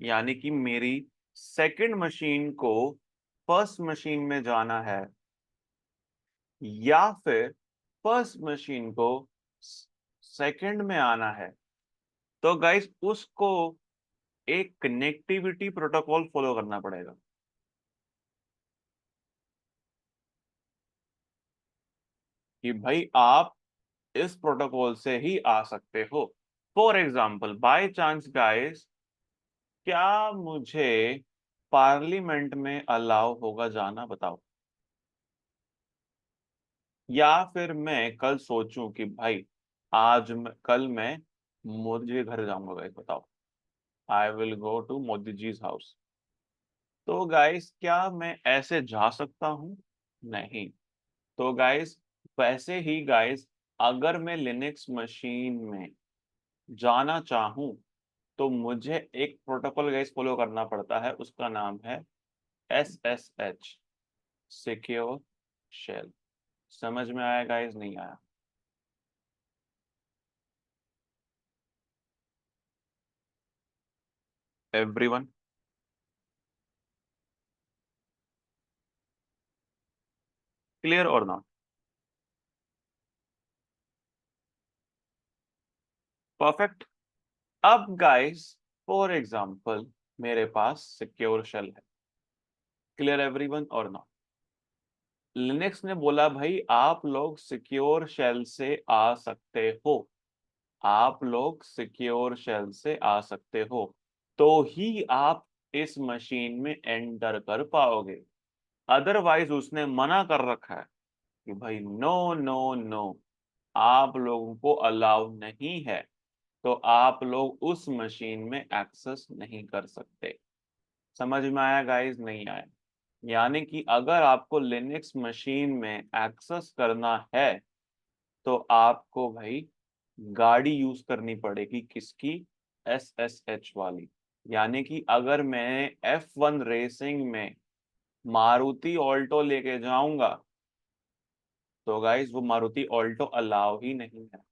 यानी कि मेरी सेकंड मशीन को फर्स्ट मशीन में जाना है, या फिर फर्स्ट मशीन को सेकंड में आना है, तो गाइस उसको एक कनेक्टिविटी प्रोटोकॉल फॉलो करना पड़ेगा। कि भाई आप इस प्रोटोकॉल से ही आ सकते हो। For example, by chance guys, क्या मुझे पार्लियामेंट में अलाउ होगा जाना, बताओ? या फिर मैं कल सोचूं कि भाई कल मैं मोदी के घर जाऊंगा, गाइस बताओ? I will go to Modi ji's house. तो गाइस क्या मैं ऐसे जा सकता हूं? नहीं। तो गाइस वैसे ही गाइस, अगर मैं लिनक्स मशीन में जाना चाहूं तो मुझे एक प्रोटोकॉल गाइस फॉलो करना पड़ता है, उसका नाम है SSH, सिक्योर शेल। समझ में आया गाइस, नहीं आया? एवरीवन? क्लियर और नॉट? परफेक्ट। अब गाइस फॉर एग्जांपल मेरे पास सिक्योर शेल है। क्लियर एवरीवन और नॉट? लिनक्स ने बोला भाई आप लोग सिक्योर शेल से आ सकते हो, आप लोग सिक्योर शेल से आ सकते हो, तो ही आप इस मशीन में एंटर कर पाओगे। अदरवाइज उसने मना कर रखा है कि भाई नो नो नो, आप लोगों को अलाउ नहीं है, तो आप लोग उस मशीन में एक्सेस नहीं कर सकते। समझ में आया गाइस, नहीं आया? यानी कि अगर आपको लिनक्स मशीन में एक्सेस करना है तो आपको भाई गाड़ी यूज करनी पड़ेगी, किसकी? SSH वाली। यानी कि अगर मैं F1 रेसिंग में मारुति ऑल्टो लेके जाऊंगा तो गाइस वो मारुति ऑल्टो अलाउ ही नहीं है।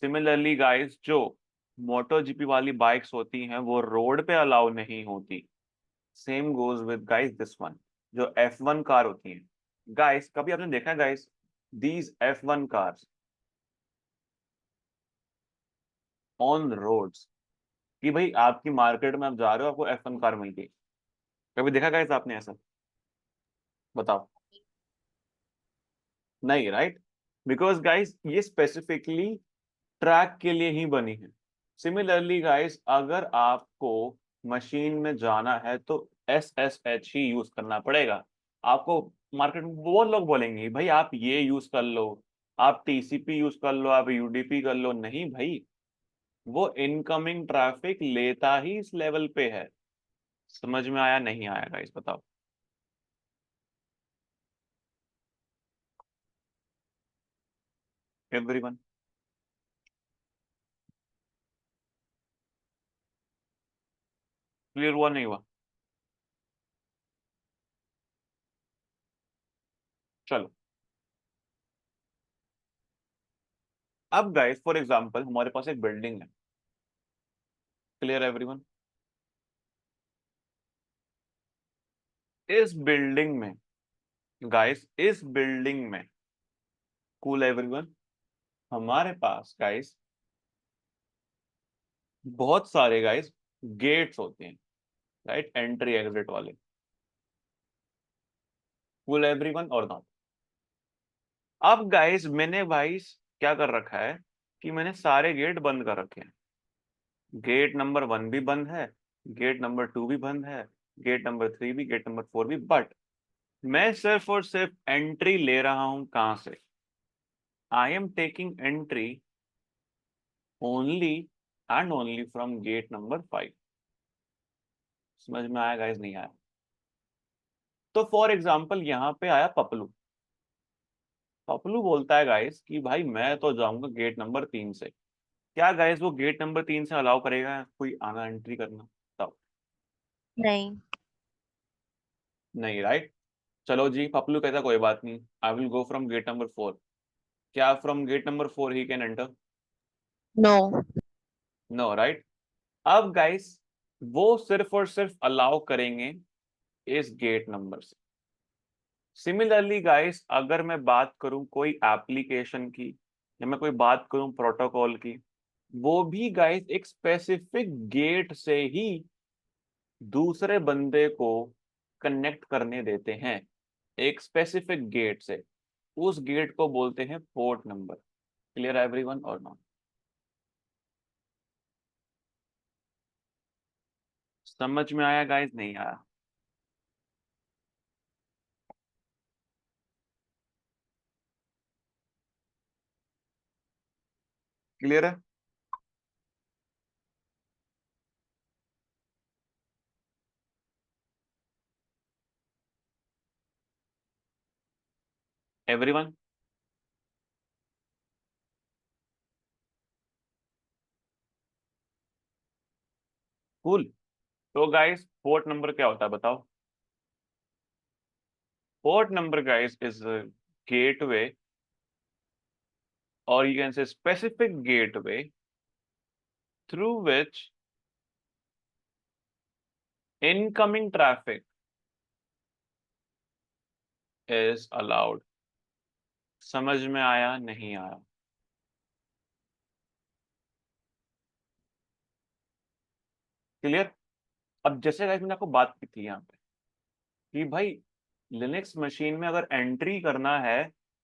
सिमिलरली गाइस, जो मोटो जीपी वाली बाइक्स होती हैं वो रोड पे अलाउ नहीं होती। Same goes with guys this one, जो F1 कार होती हैं। गाइस कभी आपने देखा है guys, these F1 cars on roads, कि भाई आपकी मार्केट में आप जा रहे हो, आपको F1 कार मिल गई? कभी देखा गाइस आपने ऐसा? बताओ। नहीं, राइट? बिकॉज गाइस ये स्पेसिफिकली ट्रैक के लिए ही बनी है। सिमिलरली गाइस, अगर आपको मशीन में जाना है तो SSH ही यूज करना पड़ेगा आपको। मार्केट में बहुत लोग बोलेंगे भाई आप ये यूज कर लो, आप TCP यूज कर लो, आप UDP कर लो। नहीं भाई, वो इनकमिंग ट्रैफिक लेता ही इस लेवल पे है। समझ में आया, नहीं आया गाइस, बताओ? एवरीवन? क्लियर हुआ, नहीं हुआ? चलो। अब गाइस फॉर एग्जांपल हमारे पास एक बिल्डिंग है। Clear everyone? इस बिल्डिंग में गाइस, इस बिल्डिंग में, कूल एवरीवन, हमारे पास गाइस बहुत सारे गाइस गेट्स होते हैं, राइट? एंट्री एग्जिट वाले। कूल एवरीवन और नॉट? अब गाइस मैंने भाई क्या कर रखा है कि मैंने सारे गेट बंद कर रखे हैं। गेट नंबर 1 भी बंद है, गेट नंबर 2 भी बंद है, गेट नंबर 3 भी, गेट नंबर 4 भी। बट मैं सिर्फ और सिर्फ एंट्री ले रहा हूं कहां से? I am taking entry only and only from gate number 5। समझ में आया गाइस, नहीं आया? तो फॉर एग्जाम्पल यहाँ पे आया पपलू। पपलू बोलता है गाइस कि भाई मैं तो जाऊंगा गेट नंबर 3 से। क्या गाइस वो गेट नंबर 3 से अलाउ करेगा कोई आना, एंट्री करना? बताओ। नहीं। नहीं, राइट। चलो जी, पपलू कहता कोई बात नहीं, I will go from gate number 4। क्या from gate number 4 he can enter? No. No, right. अब गाइस, वो सिर्फ और सिर्फ अलाउ करेंगे इस गेट नंबर से। सिमिलरली गाइस, अगर मैं बात करूं कोई एप्लीकेशन की, या मैं कोई बात करूं प्रोटोकॉल की, वो भी गाइस एक स्पेसिफिक गेट से ही दूसरे बंदे को कनेक्ट करने देते हैं, एक स्पेसिफिक गेट से। उस गेट को बोलते हैं पोर्ट नंबर। क्लियर एवरीवन और नॉट? समझ में आया गाइस, नहीं आया? क्लियर है? एवरीवन? कूल। तो गाइस, पोर्ट नंबर क्या होता है बताओ? Port number guys is gateway, or you can say specific gateway through which incoming traffic is allowed। समझ में आया, नहीं आया? क्लियर? अब जैसे गाइस मैंने आपको बात की थी यहाँ पे कि भाई लिनक्स मशीन में अगर एंट्री करना है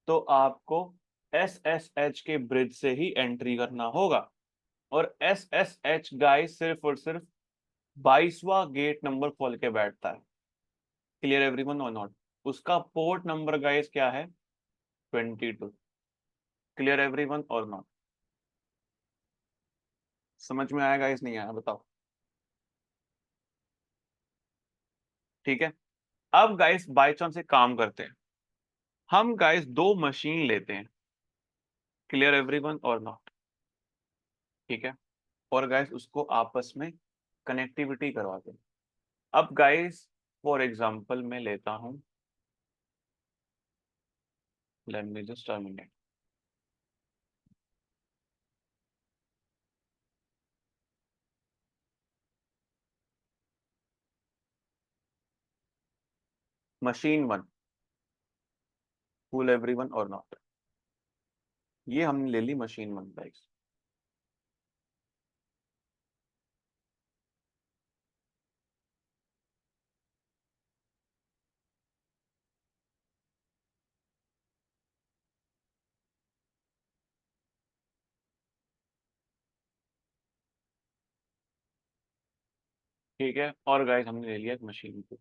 तो आपको SSH के ब्रिज से ही एंट्री करना होगा। और SSH गाइस सिर्फ और सिर्फ 22वां गेट नंबर खोल के बैठता है। क्लियर एवरीवन और नॉट? उसका पोर्ट नंबर गाइस क्या है? 22। क्लियर एवरीवन और नॉट? समझ में आया गाइस, नहीं आया बताओ? ठीक है। अब गाइस बाय चांस एक काम करते हैं, हम गाइस दो मशीन लेते हैं। क्लियर एवरीवन और नॉट? ठीक है। और गाइस उसको आपस में कनेक्टिविटी करवाते हैं। अब गाइस फॉर एग्जांपल मैं लेता हूं, late me just terminate. Machine 1। Cool everyone और नॉट? ये हमने ले ली मशीन 1 गाइस। ठीक है, और गाइस हमने ले लिया मशीन 2।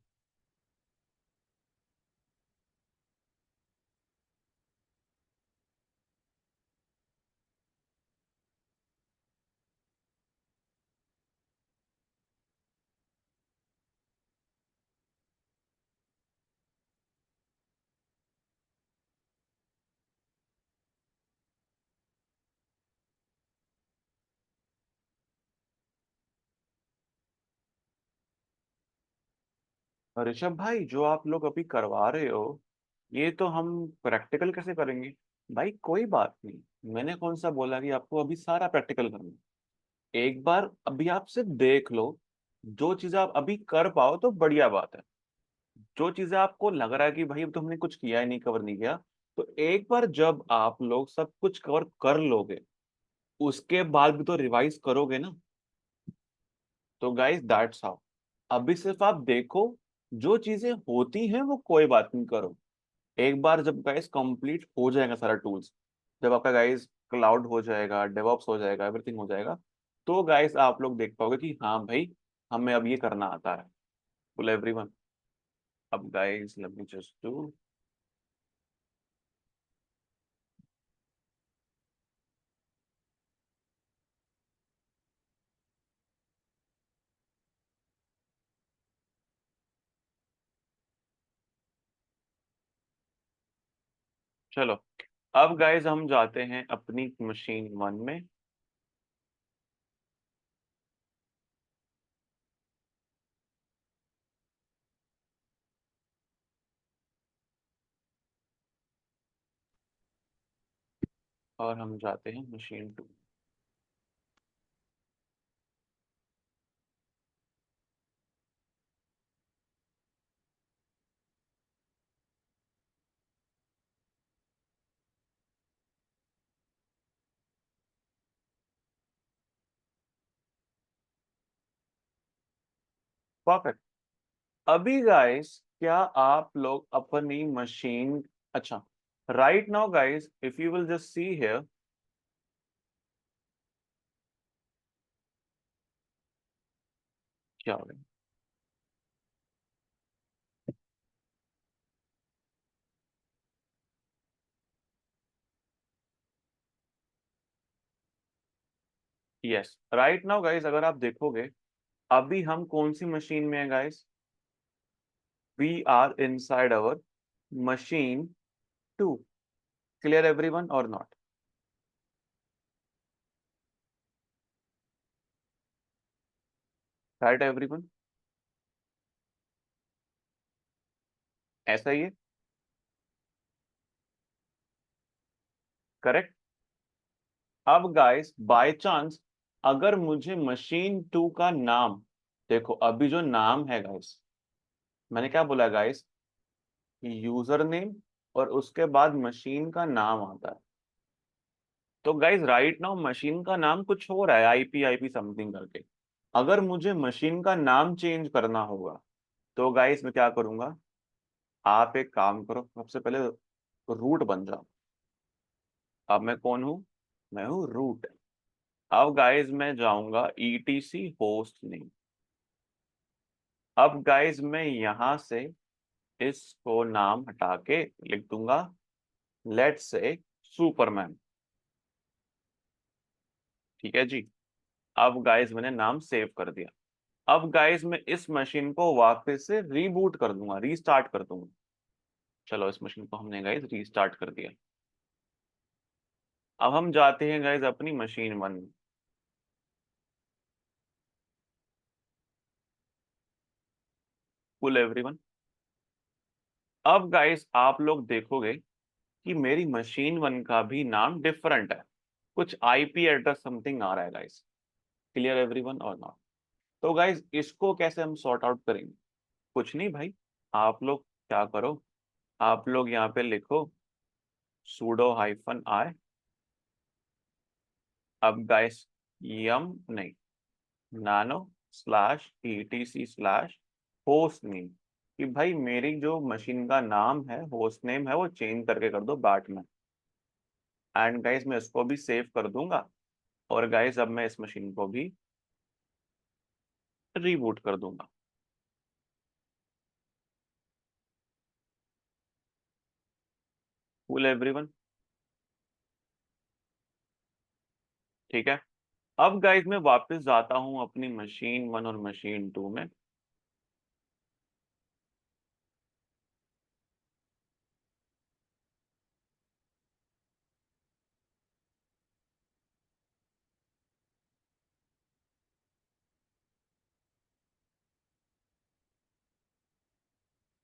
ऋषभ भाई, जो आप लोग अभी करवा रहे हो, ये तो हम प्रैक्टिकल कैसे करेंगे? भाई कोई बात नहीं, मैंने कौन सा बोला कि आपको अभी सारा प्रैक्टिकल करना है। एक बार अभी आप सिर्फ देख लो, जो चीजें आप अभी कर पाओ तो बढ़िया बात है। जो चीजें आपको लग रहा है कि भाई अब तो हमने कुछ किया ही नहीं, कवर नहीं किया, तो एक बार जब आप लोग सब कुछ कवर कर लोगे, उसके बाद भी तो रिवाइज करोगे ना। तो गाइस दैट्स हाउ। अभी सिर्फ आप देखो, जो चीजें होती हैं वो कोई बात नहीं, करो। एक बार जब गाइस कंप्लीट हो जाएगा सारा टूल्स, जब आपका गाइस क्लाउड हो जाएगा, डेवऑप्स हो जाएगा, एवरीथिंग हो जाएगा, तो गाइस आप लोग देख पाओगे कि हाँ भाई, हमें अब ये करना आता है। बोले एवरीवन। अब guys let me just do. चलो, अब गाइस हम जाते हैं अपनी मशीन 1 में। और हम जाते हैं मशीन 2। परफेक्ट। अभी गाइस क्या आप लोग अपनी मशीन, अच्छा, right now guys if you will just see here, क्या हो रहा है? यस, राइट नाउ गाइस अगर आप देखोगे अभी हम कौन सी मशीन में है guys? We are inside our machine 2। Clear everyone और नॉट? राइट एवरीवन, ऐसा ही है, करेक्ट? अब गाइस बाय चांस अगर मुझे मशीन 2 का नाम, देखो अभी जो नाम है गाइस, मैंने क्या बोला गाइस? यूजर नेम और उसके बाद मशीन का नाम आता है। तो गाइस राइट नाउ मशीन का नाम कुछ हो रहा है, आईपी आईपी समथिंग करके। अगर मुझे मशीन का नाम चेंज करना होगा तो गाइस मैं क्या करूंगा? आप एक काम करो, सबसे पहले रूट बन जाओ। अब मैं कौन हूं? मैं हूं रूट। अब गाइस मैं जाऊंगा ईटीसी होस्ट नेम। अब गाइस मैं यहां से इसको नाम हटा के लिख दूंगा, लेट्स से सुपरमैन। ठीक है जी। अब गाइस मैंने नाम सेव कर दिया। अब गाइस मैं इस मशीन को वापस से रीबूट कर दूंगा, रीस्टार्ट कर दूंगा। चलो इस मशीन को हमने गाइस रीस्टार्ट कर दिया। अब हम जाते हैं गाइस अपनी मशीन 1 में। कुल एवरीवन, अब गाइस आप लोग देखोगे कि मेरी मशीन 1 का भी नाम डिफरेंट है, कुछ आईपी एड्रेस समथिंग आ रहा है गाइस। क्लियर एवरीवन और नॉट? तो गाइस इसको कैसे हम सॉर्ट आउट करेंगे? कुछ नहीं भाई, आप लोग क्या करो, आप लोग यहाँ पे लिखो sudo -i। अब गाइस यम नहीं, नानो slash etc slash host name, कि भाई मेरी जो मशीन का नाम है, होस्ट नेम है, वो चेंज करके कर दो बैटमैन। एंड गाइस मैं इसको भी सेव कर दूंगा। और गाइस अब मैं इस मशीन को भी रीबूट कर दूंगा। कूल एवरीवन, ठीक है। अब गाइस मैं वापस जाता हूं अपनी मशीन 1 और मशीन 2 में।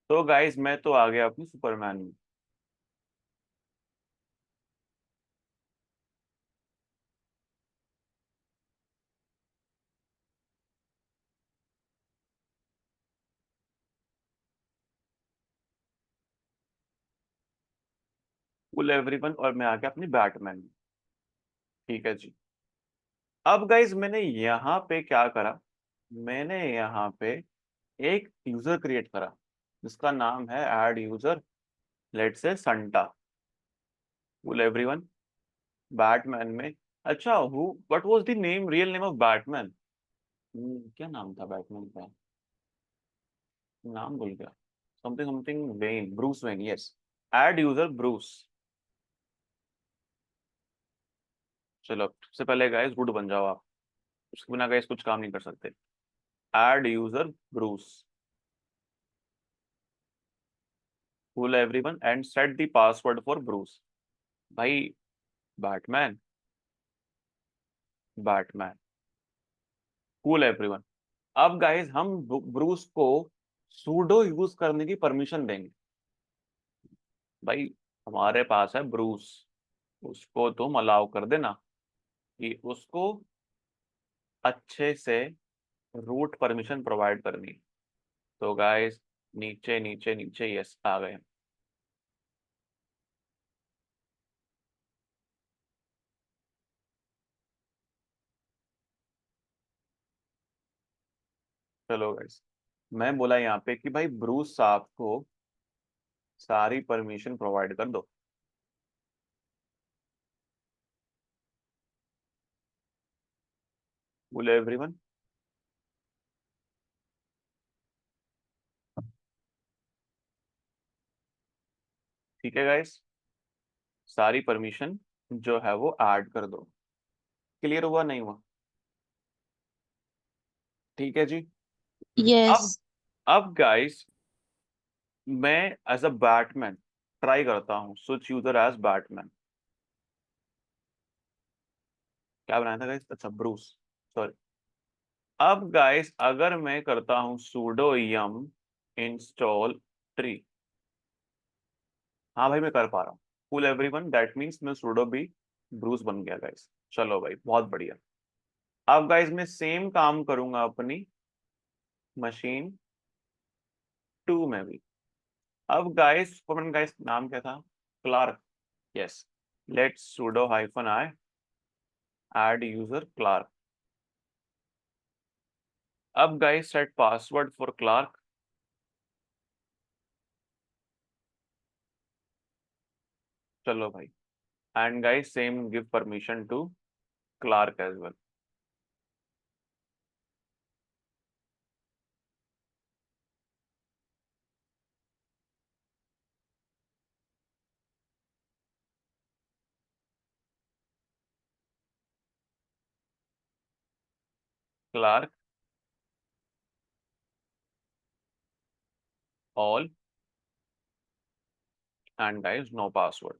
तो गाइस मैं तो आ गया अपनी सुपरमैन में। कूल एवरीवन, और मैं आ गया अपनी बैटमैन में। ठीक है जी। अब गाइस मैंने यहाँ पे क्या करा? मैंने यहाँ पे एक यूजर क्रिएट करा जिसका नाम है add user, let's say संटा। Cool everyone, Batman में, अच्छा who what was the name, real name of Batman? क्या नाम था बैटमैन का? नाम भूल गया। Something something when, Bruce Wayne, yes. Add user Bruce. चलो सबसे पहले गाइस रूट बन जाओ आप, उसके बिना गाइस कुछ काम नहीं कर सकते। Add user Bruce. Cool everyone and set the password for Bruce. भाई बैटमैन, बैटमैन। Cool everyone. अब गाइस हम ब्रूस को सूडो यूज करने की परमिशन देंगे। भाई हमारे पास है ब्रूस, उसको तुम अलाउ कर देना कि उसको अच्छे से रूट परमिशन प्रोवाइड करनी। तो गाइस नीचे नीचे नीचे यस आ गए। चलो गाइस, मैं बोला यहाँ पे कि भाई ब्रूस साहब को सारी परमिशन प्रोवाइड कर दो। बोले एवरीवन। ठीक है गाइस, सारी परमिशन जो है वो ऐड कर दो। क्लियर हुआ नहीं हुआ? ठीक है जी। यस। अब गाइस मैं एज अ बैटमैन ट्राई करता हूँ स्विच यूजर एज बैटमैन। क्या बनाया था गाइस? अच्छा ब्रूस, सॉरी। अब गाइस अगर मैं करता हूँ sudo yum install tree। हाँ भाई मैं कर पा रहा हूँ। कूल एवरीवन, दैट मीन्स मैं sudo भी ब्रूस बन गया गाइस। चलो भाई बहुत बढ़िया। अब गाइस मैं सेम काम करूंगा अपनी मशीन 2 में भी। अब गाइस कमेंट गाइस नाम क्या था? Clark. Yes, let's sudo -i add user Clark। अब guys set password for Clark. चलो भाई, and guys same give permission to Clark as well. Clark all and guys no password.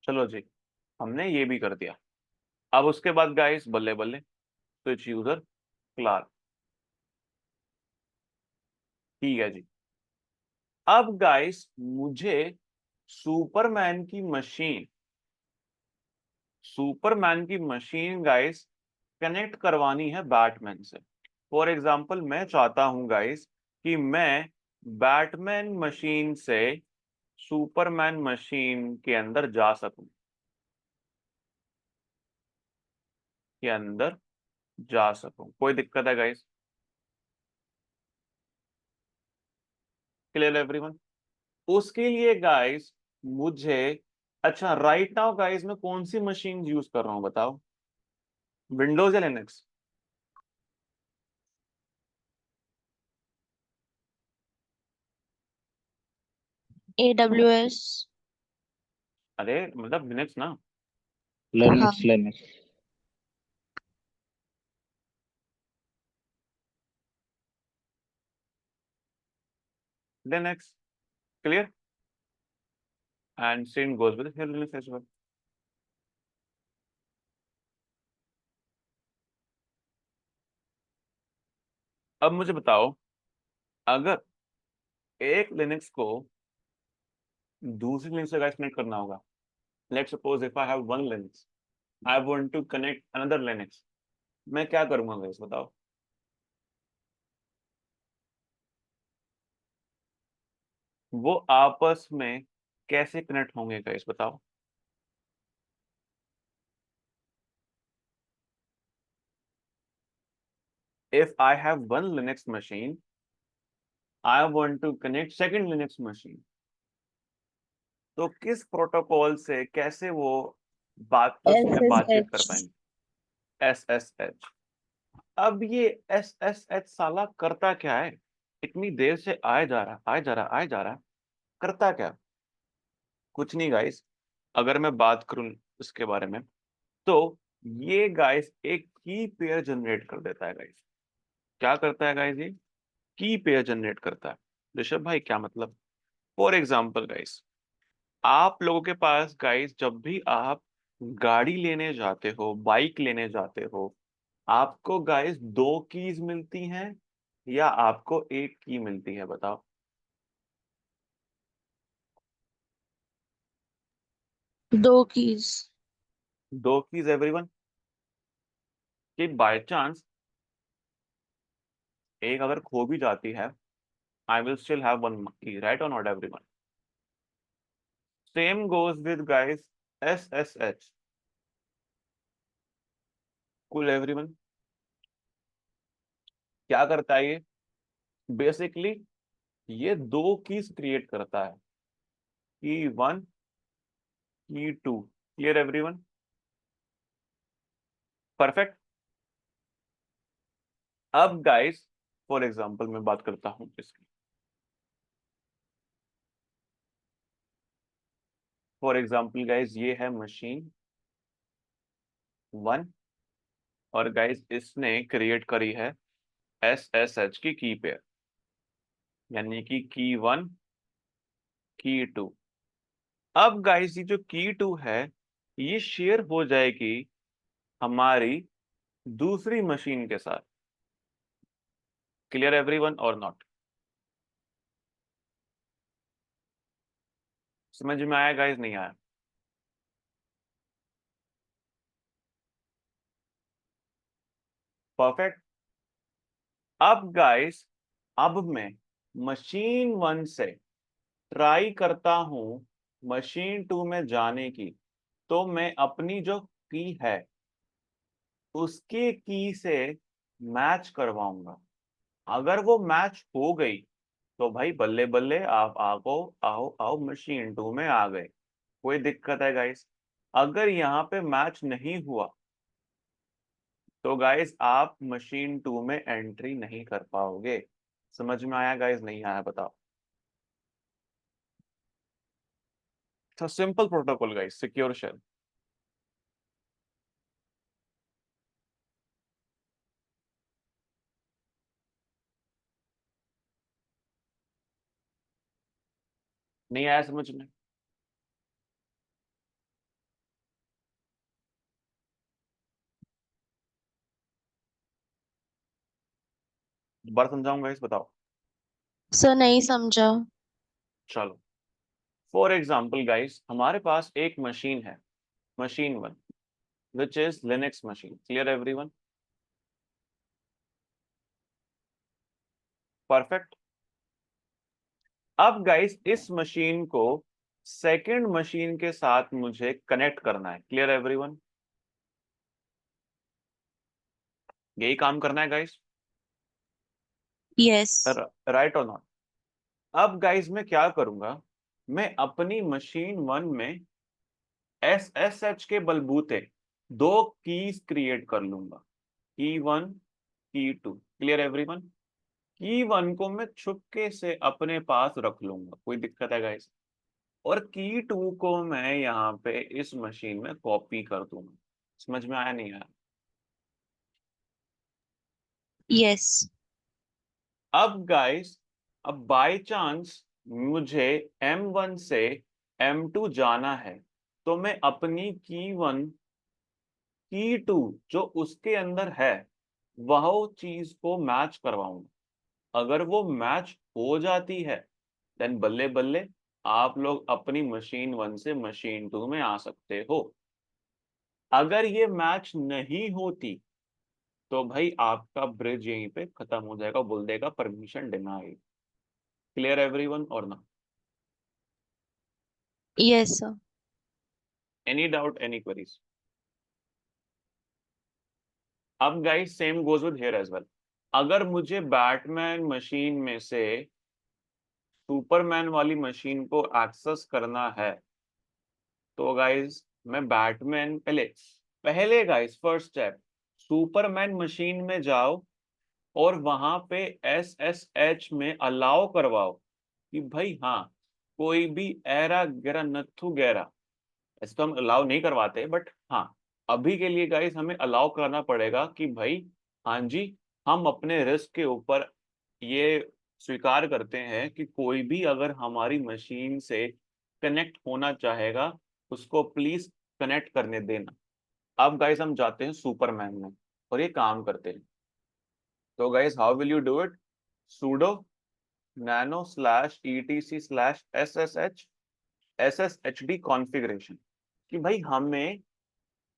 चलो जी, हमने ये भी कर दिया। अब उसके बाद गाइस बल्ले बल्ले स्विच यूजर क्लार्क। ठीक है जी। अब गाइस मुझे सुपरमैन की मशीन गाइस कनेक्ट करवानी है बैटमैन से। फॉर एग्जाम्पल मैं चाहता हूं गाइस कि मैं बैटमैन मशीन से सुपरमैन मशीन के अंदर जा सकूं, के अंदर जा सकूं। कोई दिक्कत है गाइस? Clear everyone? उसके लिए गाइस मुझे, अच्छा राइट नाउ गाइस मैं कौन सी मशीन यूज कर रहा हूं बताओ? विंडोज या लिनक्स? AWS। अरे मतलब लिनक्स ना। लिनक्स हाँ। Linux. Linux. Clear? And same goes with Linux as well. अब मुझे बताओ, अगर एक लिनक्स को दूसरी लिनक्स से कनेक्ट करना होगा, let's suppose if I have one Linux, I want to connect another Linux, मैं क्या करूंगा गाइस बताओ? वो आपस में कैसे कनेक्ट होंगे गाइस बताओ? If I have one Linux machine, I want to connect second Linux machine, तो किस प्रोटोकॉल से कैसे वो आपस में बातचीत कर SSH। पाएंगे? SSH। अब ये SSH साला करता क्या है? इतनी देर से आए जा रहा आए जा रहा आए जा रहा, करता क्या? कुछ नहीं गाइस, अगर मैं बात करूं इसके बारे में, तो ये गाइस एक की पेयर जनरेट कर देता है गाइस। क्या करता है गाइस? ये की पेयर जनरेट करता है। ऋषभ भाई क्या मतलब? फॉर एग्जाम्पल गाइस, आप लोगों के पास गाइस जब भी आप गाड़ी लेने जाते हो, बाइक लेने जाते हो, आपको गाइस दो कीज मिलती हैं या आपको एक की मिलती है? बताओ। दो कीज। दो कीज एवरीवन, कि बाय चांस एक अगर खो भी जाती है, I will still have one की, राइट और not everyone? Same goes with guys SSH। Cool everyone. क्या करता है ये? बेसिकली ये दो कीज क्रिएट करता है, की वन, की टू। Clear everyone? परफेक्ट। अब गाइस फॉर एग्जांपल मैं बात करता हूं इसकी। फॉर एग्जांपल गाइस ये है मशीन 1, और गाइस इसने क्रिएट करी है SSH की पेयर, यानी कि की 1, की 2। अब गाइस ये जो की 2 है, ये शेयर हो जाएगी हमारी दूसरी मशीन के साथ। क्लियर एवरीवन और नॉट? समझ में आया गाइस, नहीं आया? परफेक्ट। अब गाइस, अब मैं मशीन 1 से ट्राई करता हूं मशीन 2 में जाने की, तो मैं अपनी जो की है उसके की से मैच करवाऊंगा। अगर वो मैच हो गई तो भाई बल्ले बल्ले, आप आओ आओ आओ, मशीन 2 में आ गए, कोई दिक्कत है गाइस? अगर यहाँ पे मैच नहीं हुआ तो गाइस आप मशीन 2 में एंट्री नहीं कर पाओगे। समझ में आया गाइस, नहीं आया? बताओ। तो simple protocol guys, secure shell. नहीं आया समझ में? दोबारा समझाऊंगा गाइस, बताओ। सर नहीं समझा। चलो, फॉर एग्जाम्पल गाइस हमारे पास एक मशीन है, machine 1, which is Linux machine. Clear everyone? Perfect. अब गाइस इस मशीन को सेकंड मशीन के साथ मुझे कनेक्ट करना है। Clear everyone? यही काम करना है गाइस, यस। राइट और नॉट? अब गाइस मैं क्या करूंगा, मैं अपनी मशीन 1 में SSH के बलबूते दो कीज क्रिएट कर लूंगा, की 1, की 2। Clear everyone? की 1 को मैं छुपके से अपने पास रख लूंगा, कोई दिक्कत है गाइस? और की 2 को मैं यहाँ पे इस मशीन में कॉपी कर दूंगा। समझ में आया, नहीं आया? यस। अब गाइस, अब बाय चांस मुझे M1 से M2 जाना है, तो मैं अपनी की 1, की 2 जो उसके अंदर है वह चीज को मैच करवाऊंगा। अगर वो मैच हो जाती है देन बल्ले बल्ले, आप लोग अपनी मशीन 1 से मशीन 2 में आ सकते हो। अगर ये मैच नहीं होती तो भाई आपका ब्रिज यहीं पे खत्म हो जाएगा, बोल देगा परमिशन डिनाइड। क्लियर एवरीवन और ना? Yes sir. Any doubt, any queries? अब guys same goes with here as well. अगर मुझे बैटमैन मशीन में से सुपरमैन वाली मशीन को एक्सेस करना है, तो गाइस मैं बैटमैन पहले पहले guys first step, Superman machine में जाओ और वहां पे SSH में अलाउ करवाओ कि भाई हाँ, कोई भी एरा गैरा नथु गैरा, ऐसे तो हम अलाउ नहीं करवाते, बट हाँ अभी के लिए गाइस हमें अलाउ करना पड़ेगा कि भाई हाँ जी, हम अपने रिस्क के ऊपर ये स्वीकार करते हैं कि कोई भी अगर हमारी मशीन से कनेक्ट होना चाहेगा उसको प्लीज कनेक्ट करने देना। अब गाइस हम जाते हैं सुपरमैन में और ये काम करते हैं। तो guys how will you do it? sudo nano slash etc slash sshd configuration, कि भाई हमें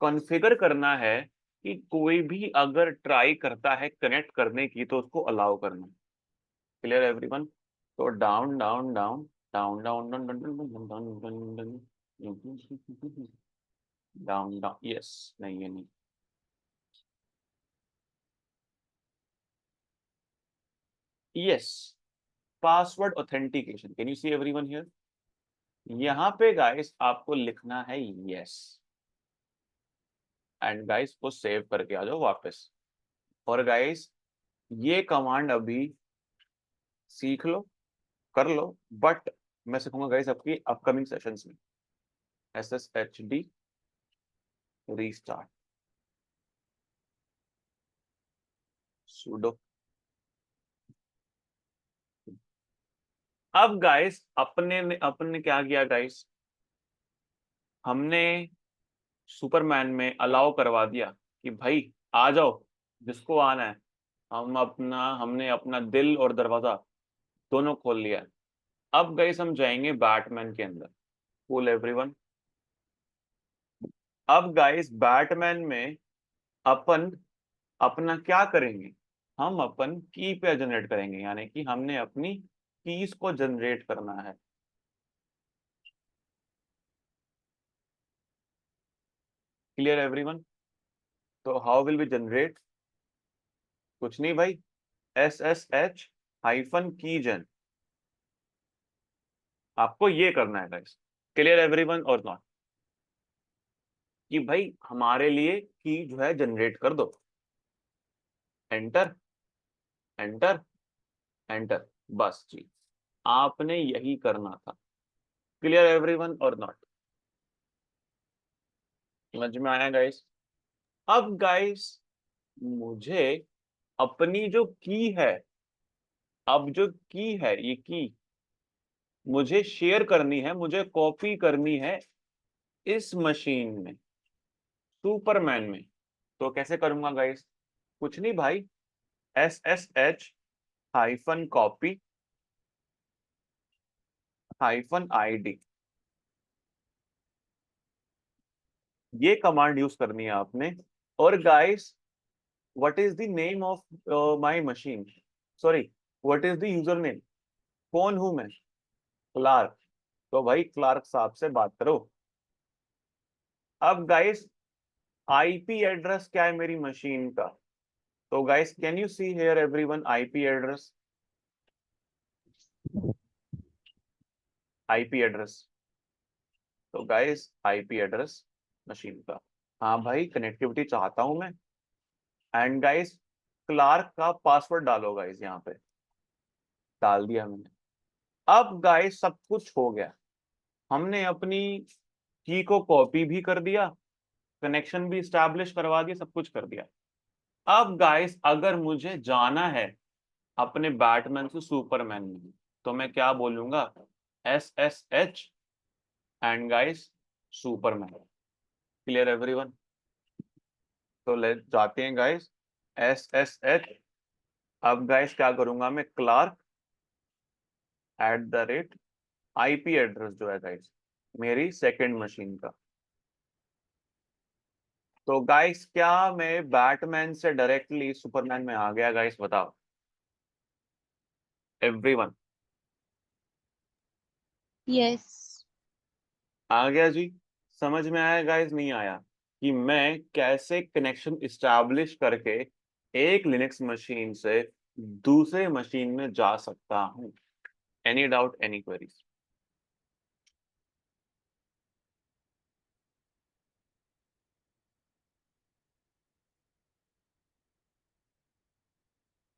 कॉन्फ़िगर करना है कि कोई भी अगर ट्राई करता है कनेक्ट करने की तो उसको अलाउ करना। Clear everyone? तो down down down down down down down down down down down down, yes, नहीं, ये नहीं, yes, password authentication. Can you see everyone here? यहाँ पे गाइस आपको लिखना है यस, एंड गाइस को सेव करके आ जाओ वापस। और गाइस ये कमांड अभी सीख लो, कर लो, बट मैं सिखाऊंगा गाइस आपकी अपकमिंग सेशंस में। SSHD restart sudo। अब गाइस अपने क्या किया गाइस, हमने सुपरमैन में अलाउ करवा दिया कि भाई आ जाओ, जिसको आना है। हमने अपना दिल और दरवाजा दोनों खोल लिया है। अब गाइस हम जाएंगे बैटमैन के अंदर। Cool everyone? अब गाइस बैटमैन में अपन अपना क्या करेंगे, हम अपन की पे जनरेट करेंगे, यानी कि हमने अपनी कीज को जनरेट करना है। Clear everyone? तो हाउ विल वी जनरेट? कुछ नहीं भाई, SSH हाइफन कीजन, आपको ये करना है गाइस। क्लियर एवरीवन और नॉट? कि भाई हमारे लिए की जो है जनरेट कर दो। एंटर एंटर एंटर, बस जी, आपने यही करना था। क्लियर एवरीवन और नॉट? समझ में आया गाइस? अब गाइस मुझे अपनी जो की है, अब जो की है ये की मुझे शेयर करनी है, मुझे कॉपी करनी है इस मशीन में, सुपरमैन में। तो कैसे करूंगा गाइस? कुछ नहीं भाई, SSH hyphen copy hyphen ID, ये कमांड यूज करनी है आपने। और guys what is the name of my machine, sorry, what is the user name? कौन हूं मैं? क्लार्क। तो भाई क्लार्क साहब से बात करो। अब गाइस IP एड्रेस क्या है मेरी मशीन का? तो guys can you see here everyone IP address? IP address, तो गाइस IP एड्रेस मशीन का, हाँ भाई कनेक्टिविटी चाहता हूं मैं। एंड गाइस क्लार्क का पासवर्ड डालो गाइस, यहाँ पे डाल दिया मैंने। अब गाइस सब कुछ हो गया, हमने अपनी की को कॉपी भी कर दिया, कनेक्शन भी स्टैब्लिश करवा दिया, सब कुछ कर दिया। अब गाइस अगर मुझे जाना है अपने बैटमैन से सुपरमैन में, तो मैं क्या बोलूंगा? SSH and guys Superman. Clear everyone? तो ले जाते हैं गाइस SSH। अब गाइस क्या करूंगा मैं? क्लार्क @ IP एड्रेस जो है गाइस मेरी सेकंड मशीन का। तो गाइस क्या मैं बैटमैन से डायरेक्टली सुपरमैन में आ गया गाइस? बताओ एवरीवन। यस। आ गया जी? समझ में आया गाइस? नहीं आया कि मैं कैसे कनेक्शन इस्टेब्लिश करके एक लिनक्स मशीन से दूसरे मशीन में जा सकता हूं? Any doubt, any queries?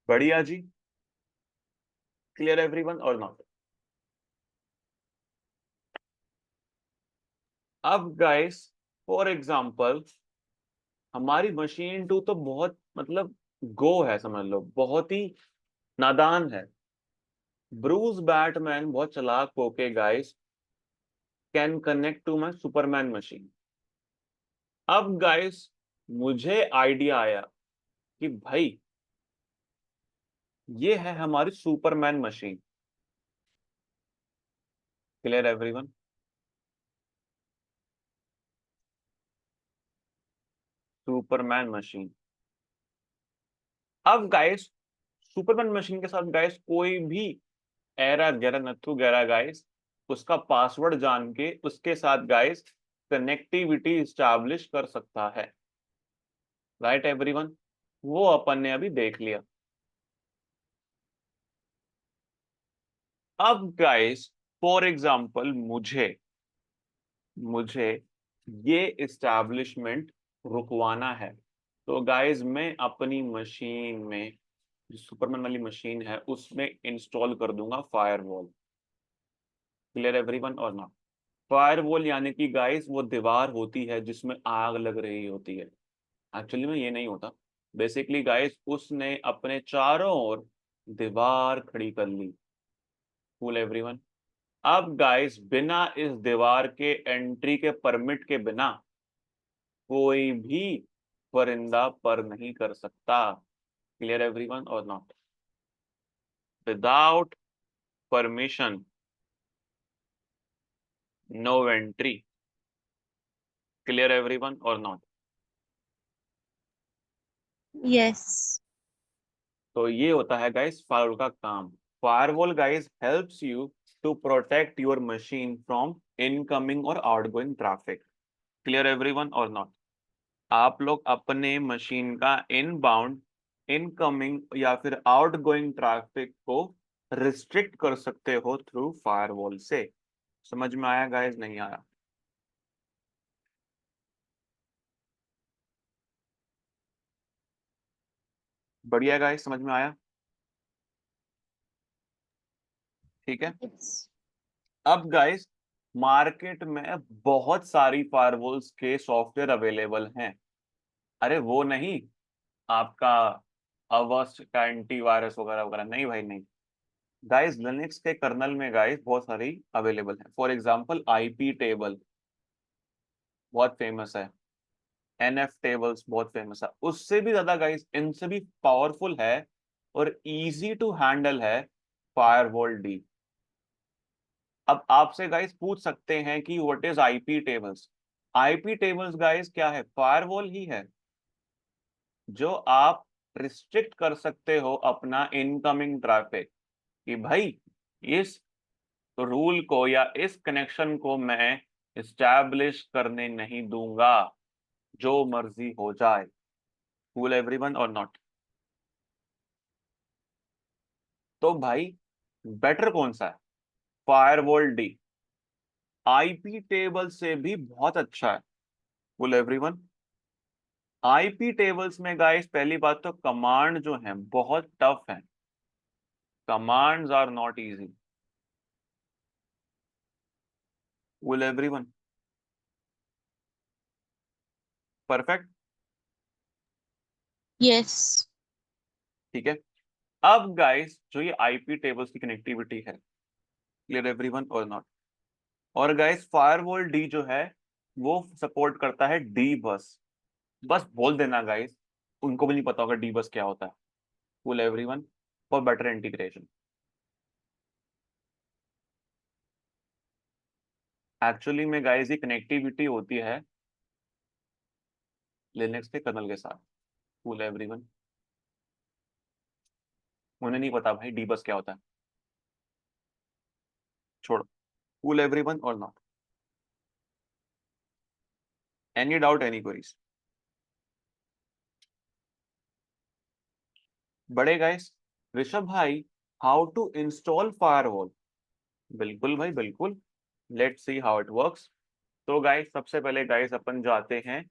बढ़िया जी। क्लियर एवरीवन और नॉट? अब गाइस फॉर एग्जांपल हमारी मशीन 2 तो बहुत मतलब गो है, समझ लो बहुत ही नादान है। ब्रूस बैटमैन बहुत चालाक होके guys can connect to my Superman machine. अब गाइस मुझे आइडिया आया कि भाई ये है हमारी Superman machine. Clear everyone? Superman machine. अब गाइस सुपरमैन मशीन के साथ गाइस कोई भी एरा गैरा नथु गैरा गाइस उसका पासवर्ड जान के उसके साथ गाइस कनेक्टिविटी स्टैब्लिश कर सकता है। Right everyone? वो अपन ने अभी देख लिया। अब गाइस फॉर एग्जांपल मुझे मुझे ये इस्टेब्लिशमेंट रुकवाना है, तो गाइस मैं अपनी मशीन में जो सुपरमैन वाली मशीन है उसमें इंस्टॉल कर दूंगा फायरवॉल। क्लियर एवरीवन और नॉट? फायरवॉल यानी कि गाइस वो दीवार होती है जिसमें आग लग रही होती है। एक्चुअली में ये नहीं होता। बेसिकली गाइस उसने अपने चारों ओर दीवार खड़ी कर ली। Cool everyone? अब गाइस बिना इस दीवार के एंट्री के परमिट के बिना कोई भी परिंदा पर नहीं कर सकता। क्लियर एवरीवन और not? Without permission no entry. Clear everyone और नॉट? यस। तो ये होता है गाइस फायरवॉल का काम। Firewall guys helps you to protect your machine from incoming और आउटगोइंग ट्रैफिक। क्लियर एवरीवन और नॉट? आप लोग अपने मशीन का इनबाउंड इनकमिंग या फिर आउटगोइंग ट्रैफिक को रिस्ट्रिक्ट कर सकते हो थ्रू फायरवॉल से। समझ में आया गाइस? नहीं आया? बढ़िया गाइस, समझ में आया? ठीक है। अब गाइस मार्केट में बहुत सारी फायरवॉल्स के सॉफ्टवेयर अवेलेबल हैं। अरे वो नहीं, आपका अवस्ट का एंटीवायरस वगैरह वगैरह नहीं भाई, नहीं। गाइस लिनक्स के कर्नल में गाइस बहुत सारी अवेलेबल है। फॉर एग्जांपल आईपी टेबल बहुत फेमस है, एनएफ टेबल्स बहुत फेमस है। उससे भी ज्यादा गाइस इनसे भी पावरफुल है और इजी टू हैंडल है फायरवॉल डी। अब आपसे गाइस पूछ सकते हैं कि what is IP tables? IP tables guys क्या है? फायरवॉल ही है जो आप रिस्ट्रिक्ट कर सकते हो अपना इनकमिंग ट्रैफिक कि भाई इस रूल को या इस कनेक्शन को मैं इस्टेब्लिश करने नहीं दूंगा, जो मर्जी हो जाए। कूल एवरीवन और नॉट? तो भाई बेटर कौन सा है? फायरवॉल डी आईपी टेबल से भी बहुत अच्छा है। Cool everyone? आईपी टेबल्स में गाइस पहली बात तो कमांड जो है बहुत टफ है। Commands are not easy. Cool everyone? Perfect? Yes. ठीक है। अब गाइस जो ये आईपी टेबल्स की कनेक्टिविटी है, क्लियर एवरीवन और नॉट? और गाइस फायरवॉल डी जो है वो सपोर्ट करता है डी बस। बस बोल देना गाइस, उनको भी नहीं पता होगा डी बस क्या होता है। Cool everyone? For better integration. Actually में गाइस ये कनेक्टिविटी होती है लिनक्स के कर्नल के साथ। Cool everyone? उन्हें नहीं पता भाई डी बस क्या होता है, छोड़ो। कूल एवरीवन और not? Any doubt, any queries? बड़े गाइस ऋषभ भाई, हाउ टू इंस्टॉल फायरवॉल? बिल्कुल भाई बिल्कुल, let's see how it works. तो गाइस सबसे पहले गाइस अपन जाते हैं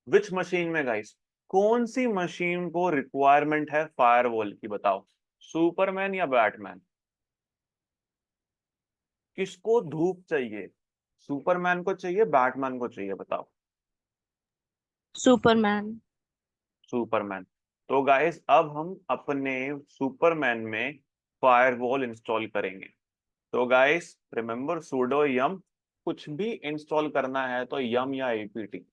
विच मशीन में गाइस, कौन सी मशीन को रिक्वायरमेंट है फायरवॉल की बताओ? सुपरमैन या बैटमैन? किसको धूप चाहिए? सुपरमैन को चाहिए, बैटमैन को चाहिए? बताओ। सुपरमैन। सुपरमैन। तो गाइस अब हम अपने सुपरमैन में फायरवॉल इंस्टॉल करेंगे। तो गाइस रिमेंबर सुडो यम, कुछ भी इंस्टॉल करना है तो यम या APT,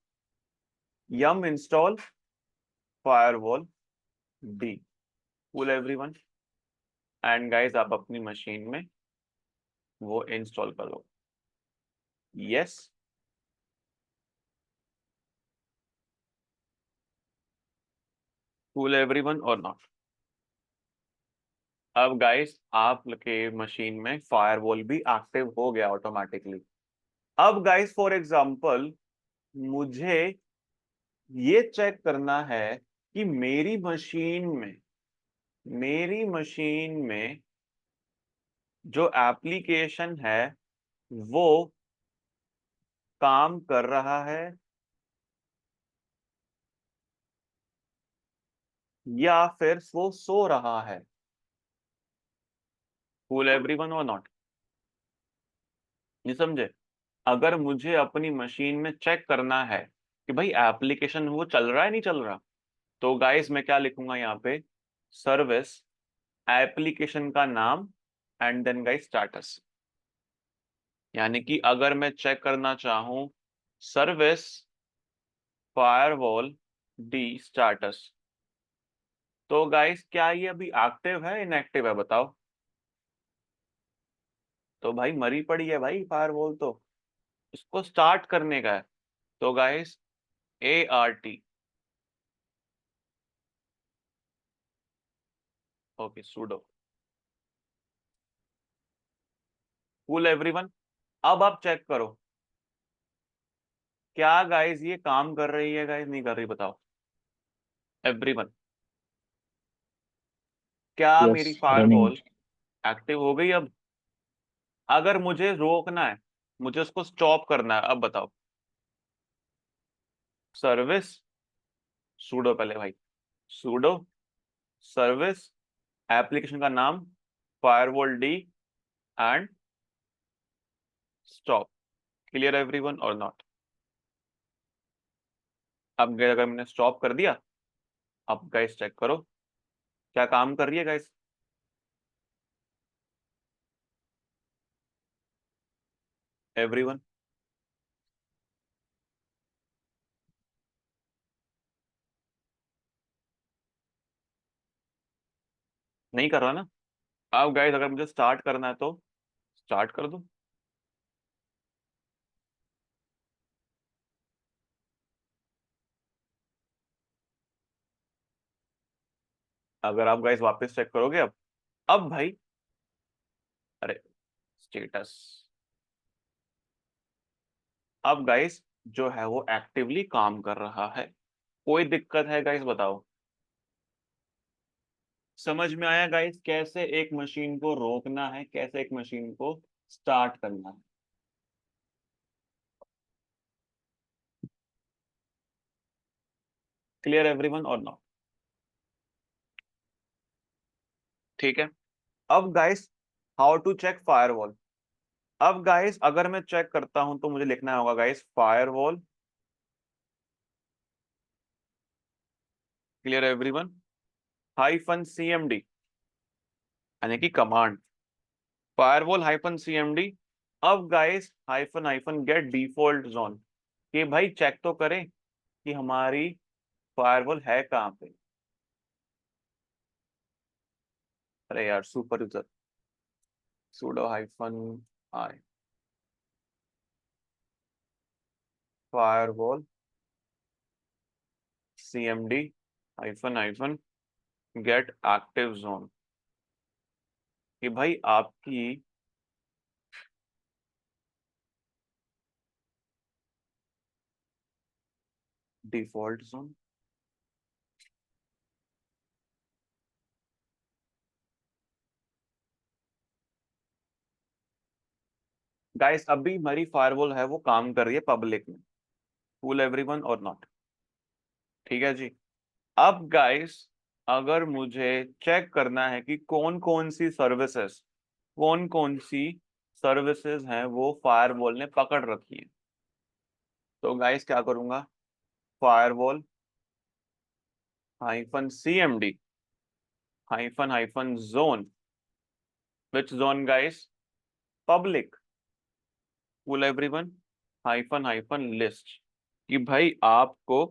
yum install firewalld. Cool everyone? And guys आप अपनी मशीन में वो इंस्टॉल कर लो। यस, कूल एवरीवन और नॉट? अब गाइस आपके मशीन में फायरवॉल भी एक्टिव हो गया ऑटोमेटिकली। अब गाइस फॉर एग्जांपल मुझे ये चेक करना है कि मेरी मशीन में जो एप्लीकेशन है वो काम कर रहा है या फिर वो सो रहा है। कूल एवरीवन और नॉट? नहीं समझे? अगर मुझे अपनी मशीन में चेक करना है कि भाई एप्लीकेशन वो चल रहा है नहीं चल रहा, तो गाइस मैं क्या लिखूंगा यहाँ पे? सर्विस एप्लीकेशन का नाम एंड देन गाइस स्टेटस। यानी कि अगर मैं चेक करना चाहूं सर्विस फायरवॉल डी स्टेटस, तो गाइस क्या ये अभी एक्टिव है इनएक्टिव है बताओ? तो भाई मरी पड़ी है भाई फायरवॉल, तो इसको स्टार्ट करने का है। तो guys ART, okay sudo cool everyone. अब आप चेक करो क्या गाइस ये काम कर रही है गाइस नहीं कर रही बताओ एवरीवन? क्या मेरी Yes, running. फायरवॉल एक्टिव हो गई? अब अगर मुझे रोकना है, मुझे उसको स्टॉप करना है, अब बताओ? सर्विस sudo पहले भाई, sudo सर्विस एप्लीकेशन का नाम firewall D and stop. Clear everyone और नॉट? अब अगर मैंने स्टॉप कर दिया, अब गाइस चेक करो क्या काम कर रही है गाइस? एवरीवन? नहीं कर रहा ना? अब गाइस अगर मुझे स्टार्ट करना है तो स्टार्ट कर दो। अगर आप गाइस वापस चेक करोगे अब भाई, अरे स्टेटस, अब गाइस जो है वो एक्टिवली काम कर रहा है। कोई दिक्कत है गाइस बताओ? समझ में आया गाइस कैसे एक मशीन को रोकना है, कैसे एक मशीन को स्टार्ट करना है? क्लियर एवरीवन और नॉट? ठीक है। अब guys how to check firewall? अब गाइस अगर मैं चेक करता हूं तो मुझे लिखना होगा guys firewall, clear everyone, -cmd, यानी कि कमांड फायरवॉल -cmd। अब guys hyphen hyphen get default zone, कि भाई चेक तो करें कि हमारी फायरवॉल है कहाँ पे। अरे यार super user, sudo -i firewall cmd hyphen gate active zone, कि भाई आपकी डिफॉल्ट जोन। गाइस अभी हमारी फायरवॉल है वो काम कर रही है पब्लिक में। कूल एवरीवन और नॉट? ठीक है जी। अब गाइस अगर मुझे चेक करना है कि कौन कौन सी सर्विसेज हैं वो फायरवॉल ने पकड़ रखी है, तो गाइस क्या करूंगा? Firewall -cmd hyphen zone, which zone guys? Public, cool everyone, hyphen list, कि भाई आपको,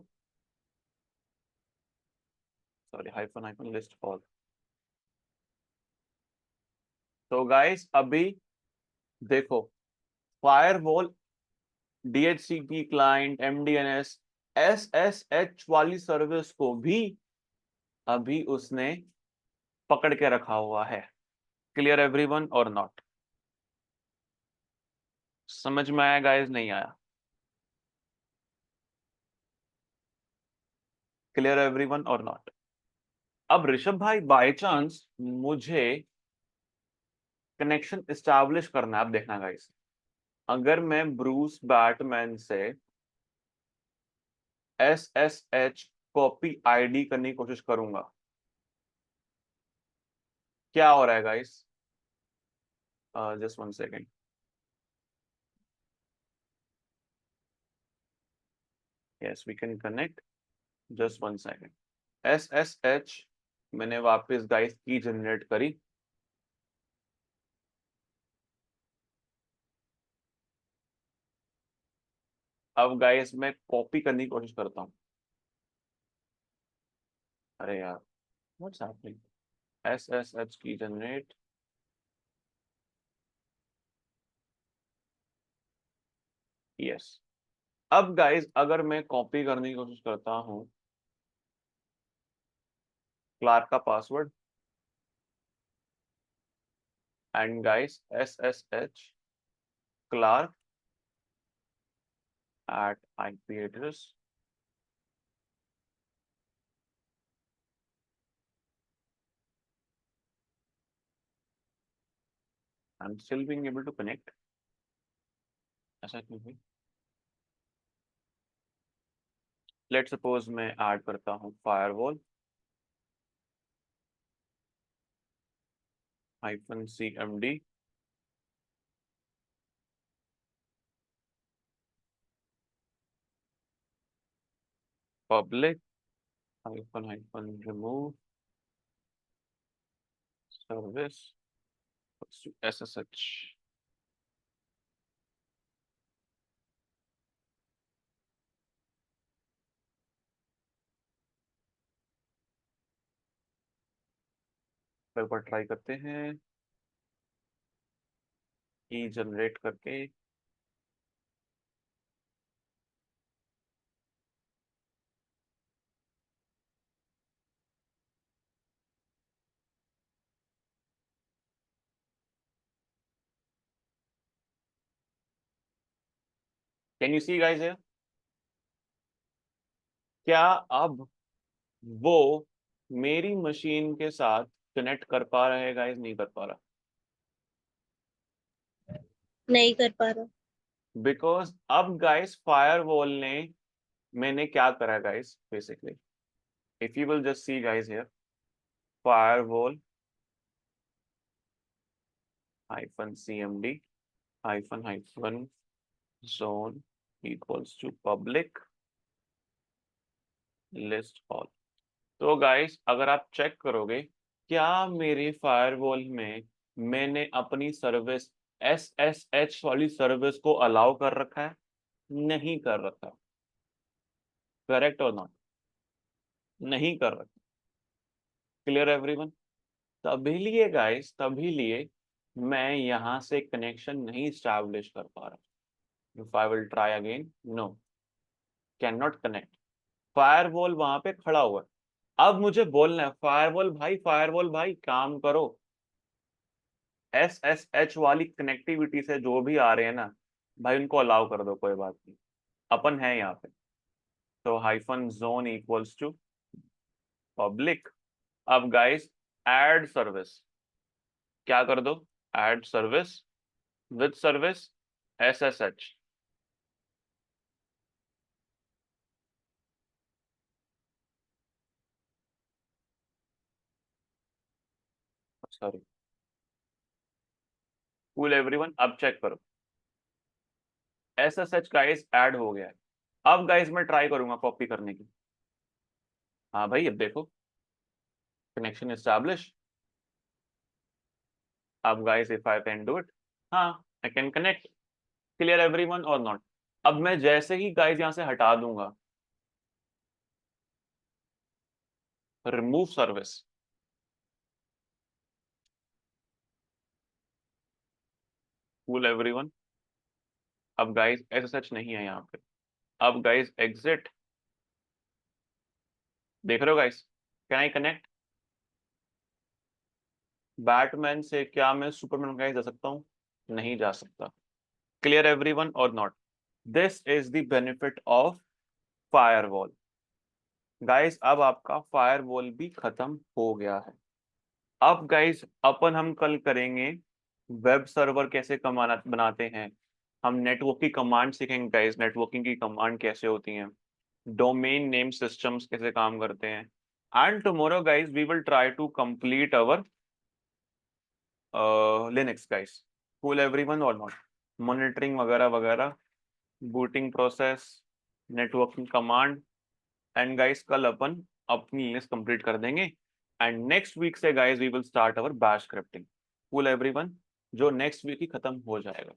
सॉरी हाइफन लिस्ट ऑल, तो गाइस अभी देखो, firewall, DHCP client, MDNS, SSH वाली सर्विस को भी अभी उसने पकड़ के रखा हुआ है। क्लियर एवरीवन और नॉट? समझ में आया गाइस? नहीं आया? क्लियर एवरीवन और नॉट? अब ऋषभ भाई, बाय चांस मुझे कनेक्शन एस्टैब्लिश करना है। अब देखना गाइस, अगर मैं ब्रूस बैटमैन से SSH कॉपी आईडी करने की कोशिश करूंगा, क्या हो रहा है guys? Just 1 second. Yes, we can connect. Just 1 second. SSH मैंने वापस गाइस की जनरेट करी। अब गाइस मैं कॉपी करने की कोशिश करता हूँ। अरे यार, व्हाट्स हैपनिंग? SSH की जनरेट। यस। अब गाइस अगर मैं कॉपी करने की कोशिश करता हूँ क्लार्क का password, and guys SSH Clark at IP address, I'm still being able to connect. ऐसा क्यों है? Let's suppose मैं ऐड करता हूँ firewall -cmd public -remove service to SSH. एक बार ट्राई करते हैं की जनरेट करके। Can you see guys here? क्या अब वो मेरी मशीन के साथ कनेक्ट कर पा रहे हैं गाइस? नहीं कर पा रहा, नहीं कर पा रहा। बिकॉज अब गाइस फायरवॉल ने, मैंने क्या करा guys basically, if you will just see guys here, firewall -cmd -zone equals to public list all। तो गाइस अगर आप चेक करोगे, क्या मेरे फायरवॉल में मैंने अपनी सर्विस SSH वाली सर्विस को अलाउ कर रखा है? नहीं कर रखा। Correct or not? नहीं कर रखा। Clear everyone? तभी लिए गाइस, तभी लिए मैं यहां से कनेक्शन नहीं स्टैब्लिश कर पा रहा। If I will try again, no, cannot connect। Firewall वहां पे खड़ा हुआ है। अब मुझे बोलना है, फायरवॉल भाई काम करो। SSH वाली कनेक्टिविटी से जो भी आ रहे हैं ना भाई, उनको अलाउ कर दो, कोई बात नहीं, अपन है यहाँ पे। तो -zone equals to public। अब गाइस ऐड सर्विस, क्या कर दो? Add service with service SSH। Sorry, cool everyone, अब चेक करो, SSH गाइस ऐड हो गया है। अब गाइस मैं ट्राई करूंगा कॉपी करने की। हाँ भाई, अब देखो कनेक्शन एस्टैब्लिश। अब guys if I can do it, हाँ I can connect. Clear everyone और नॉट? अब मैं जैसे ही गाइस यहाँ से हटा दूंगा रिमूव सर्विस, कूल एवरीवन। अब गाइस ऐसा सच नहीं है यहाँ पे। अब गाइस एग्जिट, देख रहे हो guys, can I connect Batman से? क्या मैं सुपरमैन गाइस जा सकता हूँ? नहीं जा सकता। क्लियर एवरीवन और not? This is the benefit of firewall guys. अब आपका फायरवॉल भी खत्म हो गया है। अब गाइस अपन हम कल करेंगे वेब सर्वर कैसे कमाना बनाते हैं, हम नेटवर्क की कमांड सीखेंगे गाइस, नेटवर्किंग की कमांड कैसे होती हैं, डोमेन नेम सिस्टम्स कैसे काम करते हैं। And tomorrow guys we will try to complete our Linux guys. Cool everyone और नॉट? मॉनिटरिंग वगैरह वगैरह, booting process, networking command, and guys कल अपन अपनी लिनक्स कंप्लीट कर देंगे। एंड नेक्स्ट वीक से guys we will start our bash scripting. Cool everyone, जो नेक्स्ट वीक ही खत्म हो जाएगा।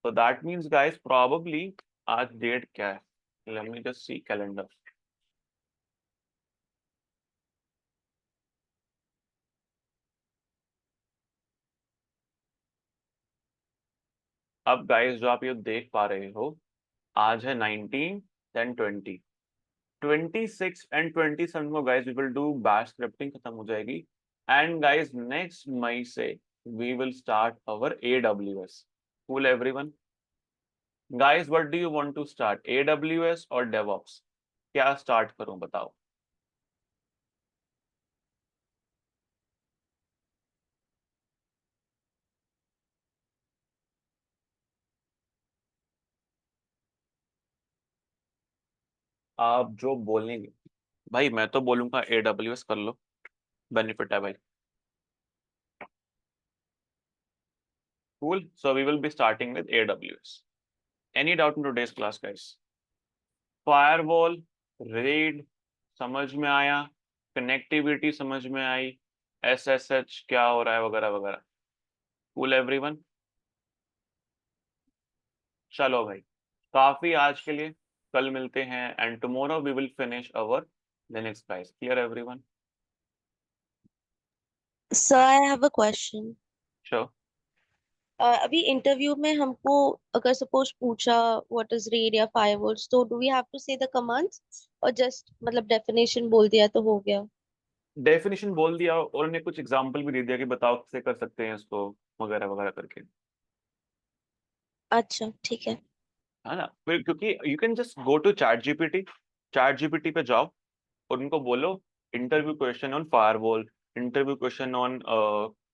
तो दैट मींस गाइस प्रोबेबली, आज डेट क्या है? Let me just see calendar. अब गाइस जो आप ये देख पा रहे हो, आज है 19, देन 20, 26 एंड 27 को guys we will do bash scripting, खत्म हो जाएगी। एंड गाइस नेक्स्ट मई से we will start our AWS। Cool everyone guys, what do you want to start, AWS और DevOps? क्या स्टार्ट करूं बताओ? आप जो बोलेंगे भाई, मैं तो बोलूंगा AWS कर लो, बेनिफिट है भाई। Cool. So we will be starting with AWS. Any doubt in today's class, guys? Firewall, RAID समझ में आया, कनेक्टिविटी समझ में आई, SSH क्या हो रहा है वगैरह वगैरह। Cool everyone. चलो भाई, काफी आज के लिए, कल मिलते हैं and tomorrow we will finish our Linux guys. Clear everyone? Sir, I have a question. Sure. अभी इंटरव्यू में हमको अगर सपोज पूछा व्हाट इज रेड या फायरवॉल्स, तो डू वी हैव टू से द कमांड्स और जस्ट मतलब डेफिनेशन बोल दिया तो हो गया? डेफिनेशन बोल दिया और उन्हें कुछ एग्जांपल भी दे दिया कि बताओ कैसे कर सकते हैं इसको, वगैरह वगैरह करके, अच्छा ठीक है। है ना? फिर क्योंकि you can just go to ChatGPT पे जाओ और उनको बोलो interview question on firewall, interview question on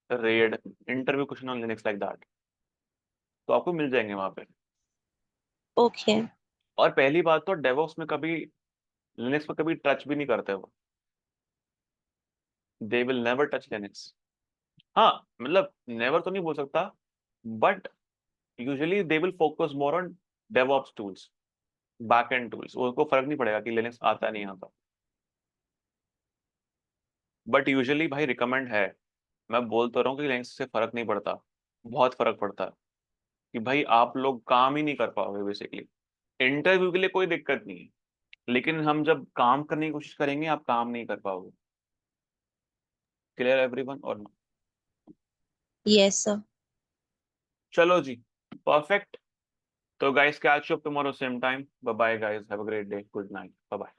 RAID, interview question on Linux, like that, तो आपको मिल जाएंगे वहां पे। ओके। और पहली बात तो डेवऑप्स में कभी लिनक्स पर कभी टच भी नहीं करते वो, they will never touch Linux. हाँ मतलब नेवर तो नहीं बोल सकता, but usually they will focus more on DevOps tools, back and tools, उनको फर्क नहीं पड़ेगा कि लिनक्स आता नहीं आता। बट यूजुअली भाई रिकमेंड है, मैं बोल तो रहा हूँ कि लिनक्स से फर्क नहीं पड़ता, बहुत फर्क पड़ता है, कि भाई आप लोग काम ही नहीं कर पाओगे बेसिकली। इंटरव्यू के लिए कोई दिक्कत नहीं है, लेकिन हम जब काम करने की कोशिश करेंगे आप काम नहीं कर पाओगे। Clear everyone or no? Yes sir. चलो जी, परफेक्ट। तो guys catch you up tomorrow same time, bye bye guys, have a great day, good night, bye bye.